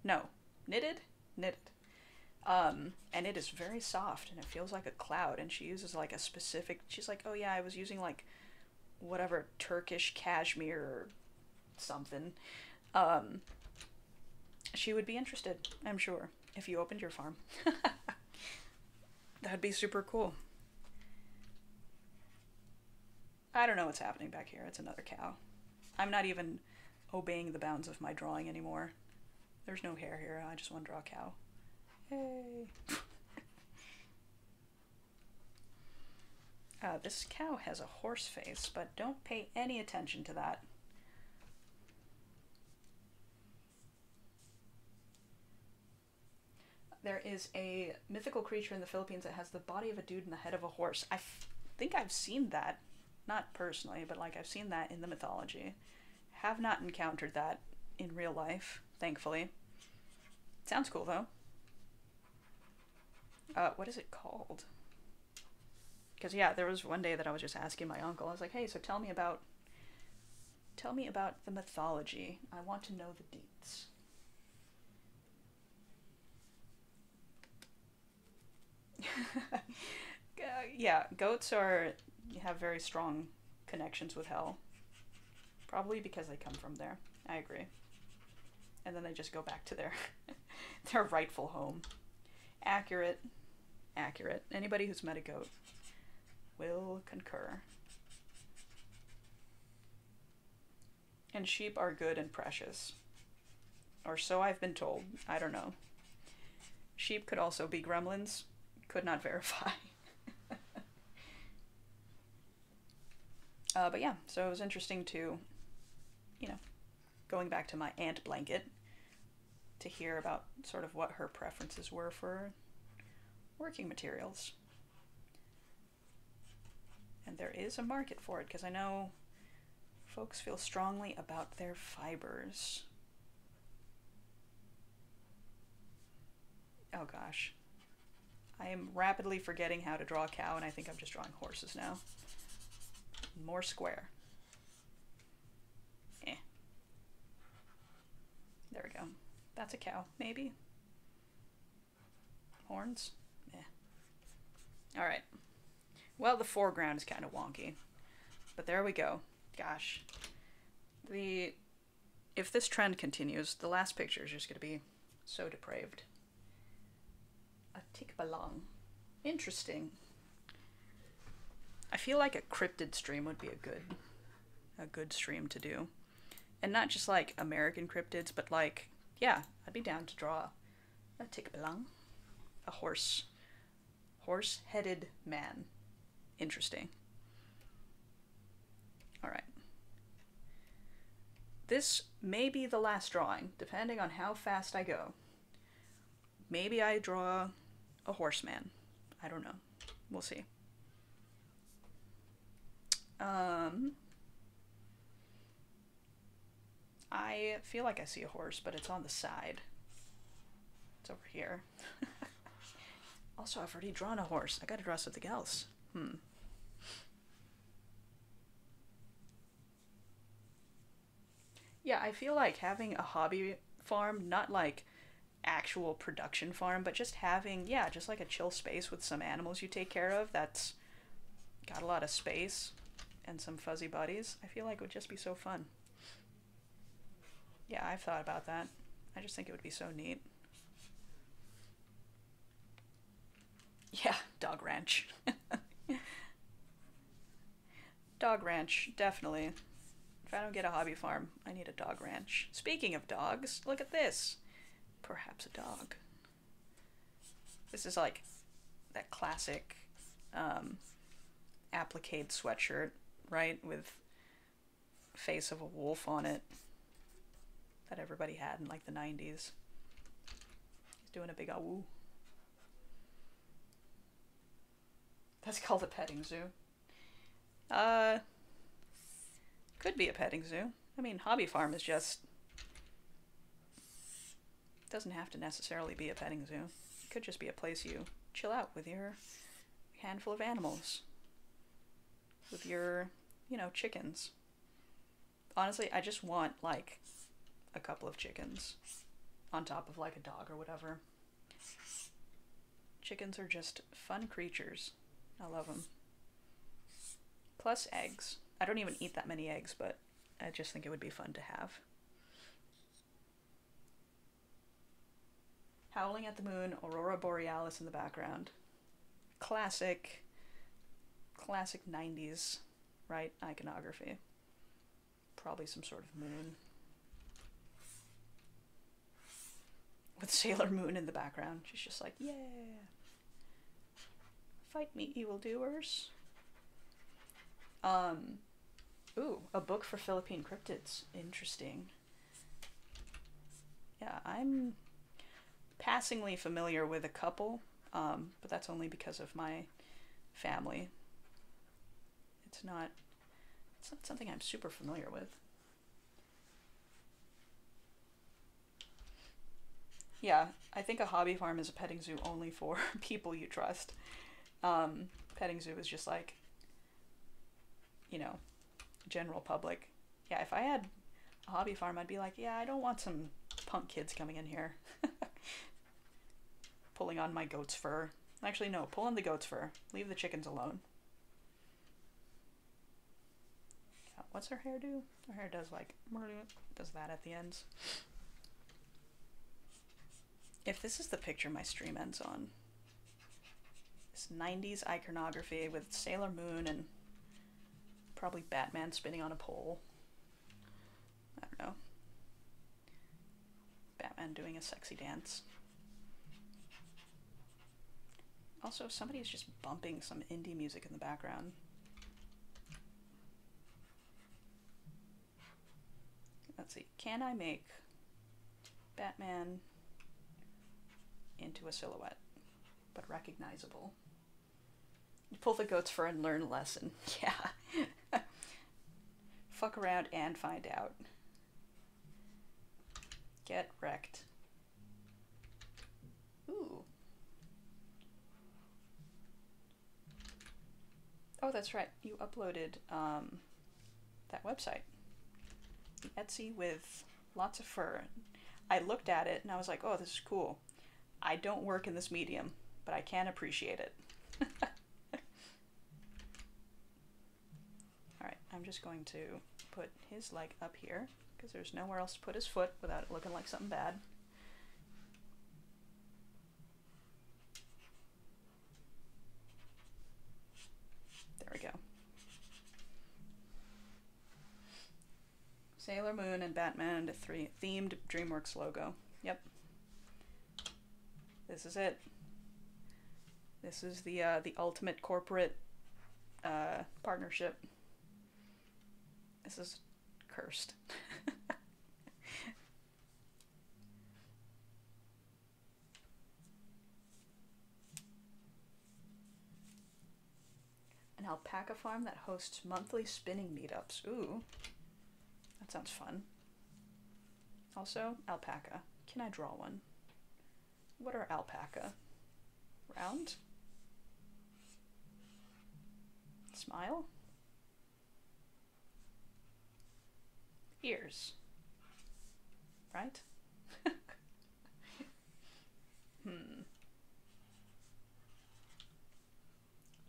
No, knitted? Knitted. And it is very soft, and it feels like a cloud, and she uses like a specific, she's like, oh yeah, I was using like whatever Turkish cashmere or something. She would be interested, I'm sure, if you opened your farm. That'd be super cool. I don't know what's happening back here. It's another cow. I'm not even obeying the bounds of my drawing anymore. There's no hair here. I just want to draw a cow. Hey. This cow has a horse face, but don't pay any attention to that. There is a mythical creature in the Philippines that has the body of a dude and the head of a horse. I think I've seen that. Not personally, but like I've seen that in the mythology. Have not encountered that in real life, thankfully. Sounds cool though. What is it called? Because yeah, there was one day that I was just asking my uncle. I was like, hey, so tell me about the mythology. I want to know the deets. Yeah, goats have very strong connections with hell. Probably because they come from there. I agree. And then they just go back to their their rightful home. Accurate. Accurate. Anybody who's met a goat will concur. And sheep are good and precious. Or so I've been told. I don't know. Sheep could also be gremlins. Could not verify. But yeah, so it was interesting to, going back to my aunt blanket, to hear about sort of what her preferences were for working materials. And there is a market for it, because I know folks feel strongly about their fibers. Oh gosh. I am rapidly forgetting how to draw a cow, and I think I'm just drawing horses now. More square. Eh. There we go. That's a cow, maybe? Horns? Eh. Alright. Well, the foreground is kind of wonky. But there we go. Gosh. If this trend continues, the last picture is just going to be so depraved. A tikbalang. Interesting. I feel like a cryptid stream would be a good stream to do. And not just like American cryptids, but like, yeah, I'd be down to draw a tikbalang. A horse-headed man. Interesting. Alright. This may be the last drawing, depending on how fast I go. Maybe I draw a horseman. I don't know. We'll see. I feel like I see a horse, but it's on the side. It's over here. Also, I've already drawn a horse. I gotta draw something else. Yeah, I feel like having a hobby farm, not like actual production farm, but just having, yeah, just like a chill space with some animals you take care of that's got a lot of space and some fuzzy buddies, I feel like would just be so fun. Yeah, I've thought about that. I just think it would be so neat. Yeah, dog ranch. Dog ranch, definitely. If I don't get a hobby farm, I need a dog ranch. Speaking of dogs, look at this. Perhaps a dog. This is like that classic applique sweatshirt, right? With face of a wolf on it that everybody had in like the 90s. He's doing a big awoo. That's called a petting zoo. Could be a petting zoo. I mean, hobby farm is just... doesn't have to necessarily be a petting zoo. It could just be a place you chill out with your handful of animals. With your, you know, chickens. Honestly, I just want, like, a couple of chickens on top of, like, a dog or whatever. Chickens are just fun creatures. I love them. Plus eggs. I don't even eat that many eggs, but I just think it would be fun to have. Howling at the Moon, Aurora Borealis in the background. Classic 90s, right? Iconography. Probably some sort of moon. With Sailor Moon in the background. She's just like, yeah. Fight me, evildoers. Ooh, a book for Philippine cryptids. Interesting. Yeah, I'm passingly familiar with a couple, but that's only because of my family. It's not something I'm super familiar with. Yeah, I think a hobby farm is a petting zoo only for people you trust. Petting zoo is just like, you know, general public. Yeah, if I had a hobby farm, I'd be like, yeah, I don't want some punk kids coming in here. Pulling on my goat's fur. Actually, no, pull on the goat's fur. Leave the chickens alone. Yeah, what's her hair do? Her hair does like, does that at the ends. If this is the picture my stream ends on, this 90s iconography with Sailor Moon and probably Batman spinning on a pole. I don't know. Batman doing a sexy dance. Also, somebody's just bumping some indie music in the background. Let's see. Can I make Batman into a silhouette, but recognizable? You pull the goat's fur and learn a lesson. Yeah. Fuck around and find out. Get wrecked. Ooh. Oh, that's right. You uploaded that website. Etsy with lots of fur. I looked at it and I was like, oh, this is cool. I don't work in this medium, but I can appreciate it. Alright, I'm just going to put his leg up here, because there's nowhere else to put his foot without it looking like something bad. Sailor Moon and Batman and a themed DreamWorks logo. Yep. This is it. This is the ultimate corporate partnership. This is cursed. An alpaca farm that hosts monthly spinning meetups. Ooh, that sounds fun. Also, alpaca. Can I draw one? What are alpaca? Round? Smile? Ears. Right?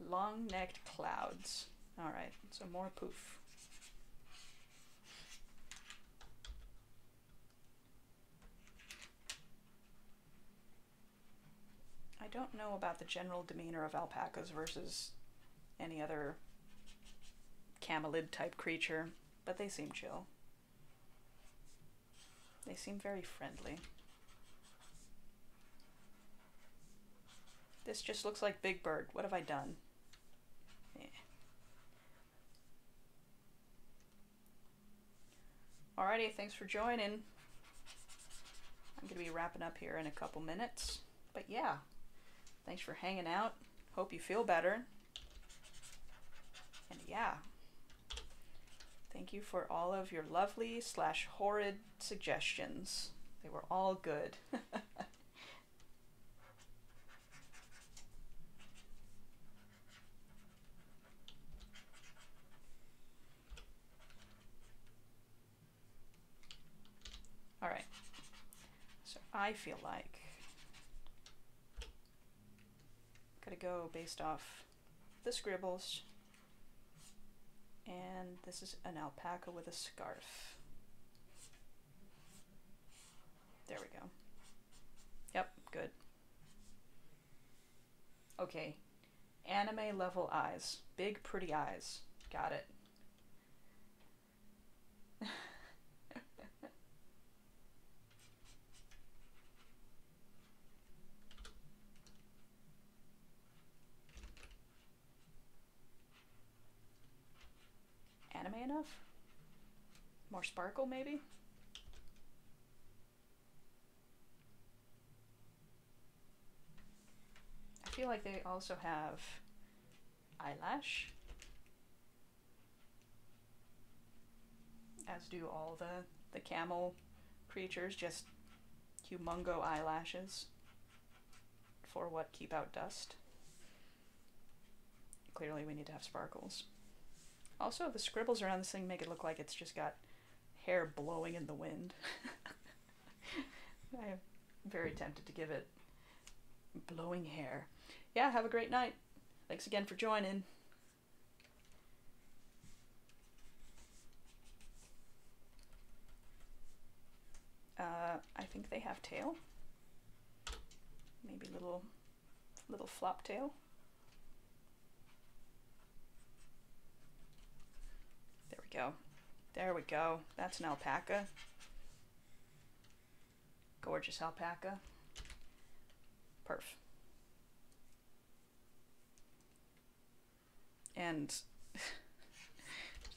Long-necked clouds. Alright, so more poof. I don't know about the general demeanor of alpacas versus any other camelid type creature, but they seem chill. They seem very friendly. This just looks like Big Bird. What have I done? Eh. Alrighty, thanks for joining. I'm gonna be wrapping up here in a couple minutes. But yeah, thanks for hanging out. Hope you feel better. And yeah, thank you for all of your lovely / horrid suggestions. They were all good. Alright, so I feel like I'm gonna go based off the scribbles, and this is an alpaca with a scarf. There we go. Yep, good. Okay, anime level eyes. Big pretty eyes. Got it. Anime enough? More sparkle, maybe? I feel like they also have eyelash, as do all the camel creatures, just humongo eyelashes for what keep out dust. Clearly we need to have sparkles. Also, the scribbles around this thing make it look like it's just got hair blowing in the wind. I am very tempted to give it blowing hair. Yeah, have a great night. Thanks again for joining. I think they have tail. Maybe little flop tail. There we go. There we go. That's an alpaca. Gorgeous alpaca. Perf. And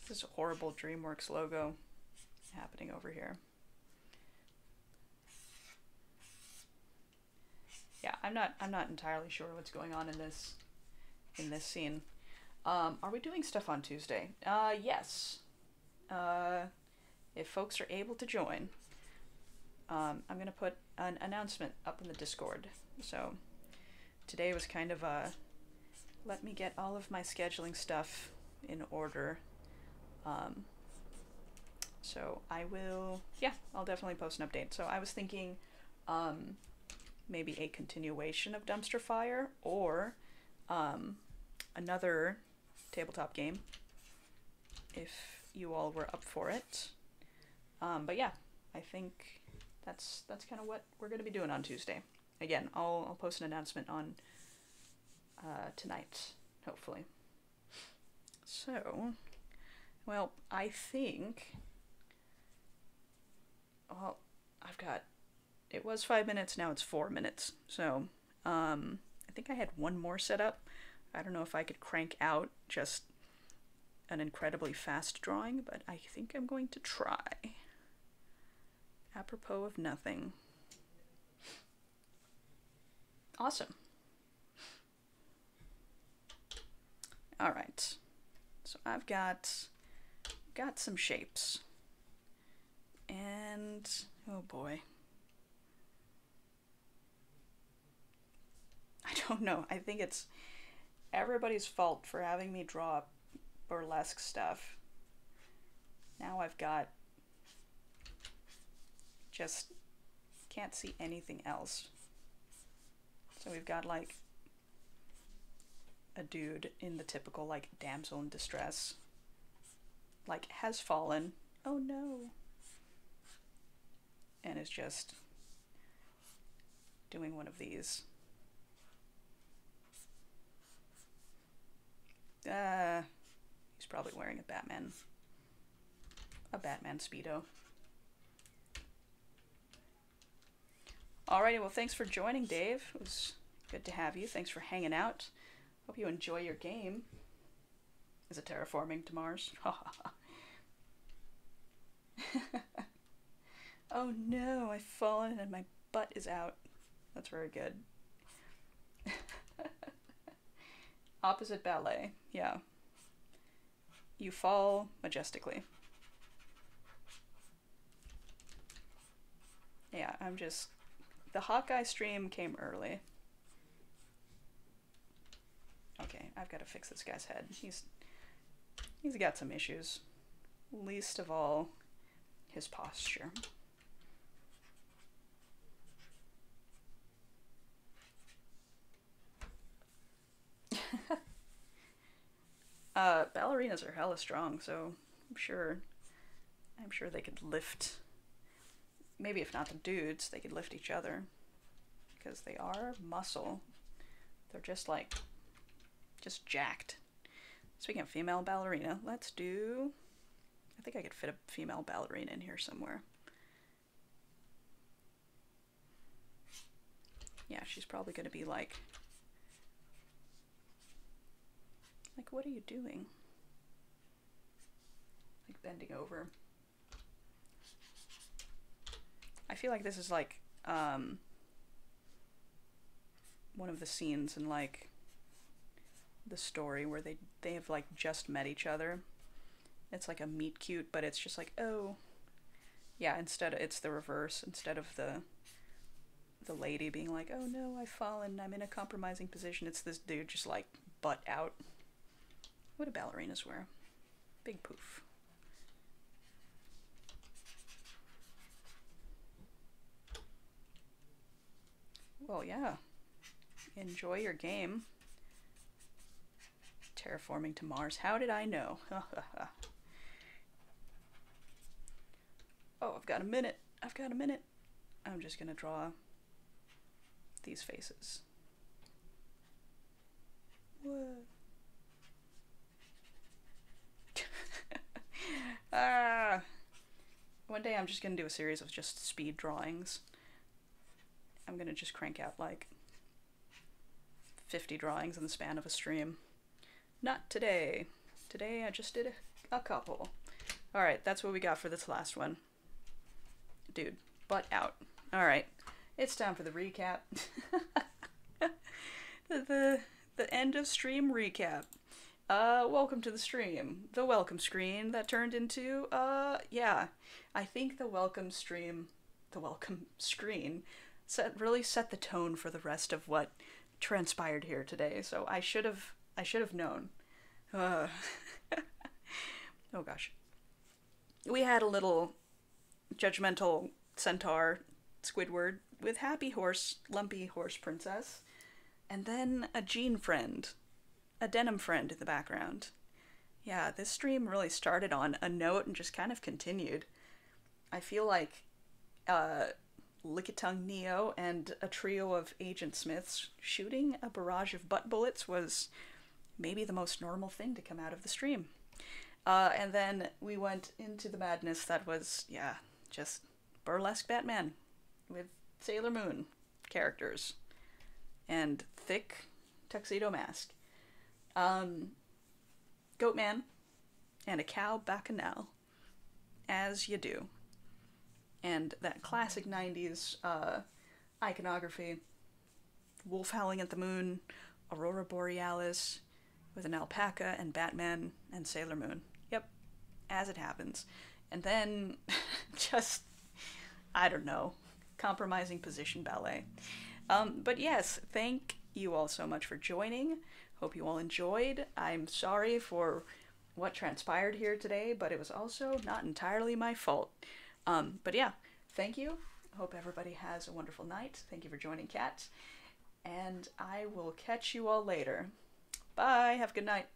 this horrible DreamWorks logo happening over here. Yeah, I'm not entirely sure what's going on in this scene. Are we doing stuff on Tuesday? Yes. If folks are able to join, I'm gonna put an announcement up in the Discord. So today was kind of let me get all of my scheduling stuff in order. So I will, yeah, I'll definitely post an update. So I was thinking maybe a continuation of Dumpster Fire, or another tabletop game if you all were up for it. But yeah, I think that's kind of what we're going to be doing on Tuesday. Again, I'll post an announcement on tonight, hopefully. So, well, I think well, I've got, it was 5 minutes, now it's 4 minutes. So, I think I had one more set up. I don't know if I could crank out just an incredibly fast drawing, but I think I'm going to try. Apropos of nothing. Awesome. All right. So I've got some shapes. And oh boy. I don't know. I think it's everybody's fault for having me draw burlesque stuff. Now I've got just can't see anything else. So we've got like a dude in the typical like damsel in distress, like has fallen, oh no, and is just doing one of these. He's probably wearing a Batman Speedo. Alrighty, well thanks for joining, Dave. It was good to have you. Thanks for hanging out. Hope you enjoy your game. Is it terraforming to Mars? Oh no, I've fallen and my butt is out. That's very good. Opposite ballet, yeah. You fall majestically. Yeah, I'm just... The Hawkeye stream came early. Okay, I've got to fix this guy's head. He's got some issues. Least of all, his posture. Ballerinas are hella strong, so I'm sure they could lift. Maybe if not the dudes, they could lift each other. Because they are muscle. They're just like, just jacked. Speaking of female ballerina, let's do, I think I could fit a female ballerina in here somewhere. Yeah, she's probably going to be like, what are you doing? Like bending over. I feel like this is like one of the scenes in like the story where they have like just met each other. It's like a meet cute, but it's just like, oh yeah, instead it's the reverse. Instead of the lady being like, oh no, I've fallen, I'm in a compromising position, it's this dude just like butt out. What do ballerinas wear? Big poof. Well, yeah. Enjoy your game. Terraforming to Mars. How did I know? Oh, I've got a minute. I've got a minute. I'm just gonna draw these faces. Whoa. One day I'm just gonna do a series of just speed drawings. I'm gonna just crank out like 50 drawings in the span of a stream. Not today. Today I just did a couple. Alright, that's what we got for this last one. Dude, butt out. Alright, it's time for the recap. the end of stream recap. Welcome to the stream. The welcome screen that turned into, yeah. I think the welcome screen really set the tone for the rest of what transpired here today. So I should have known. Oh gosh. We had a little judgmental centaur Squidward with happy horse, lumpy horse princess, and then a jean friend, a denim friend in the background. Yeah, this stream really started on a note and just kind of continued. I feel like Lickitung Neo and a trio of Agent Smiths shooting a barrage of butt bullets was maybe the most normal thing to come out of the stream. And then we went into the madness that was, yeah, just burlesque Batman with Sailor Moon characters and thick Tuxedo Mask. Goatman and a cow bacchanal, as you do. And that classic 90s iconography, wolf howling at the moon, aurora borealis, with an alpaca and Batman and Sailor Moon. Yep, as it happens. And then, just, I don't know, compromising position ballet. But yes, thank you all so much for joining. Hope you all enjoyed. I'm sorry for what transpired here today, but it was also not entirely my fault. But yeah, thank you. Hope everybody has a wonderful night. Thank you for joining, Kat. And I will catch you all later. Bye. Have a good night.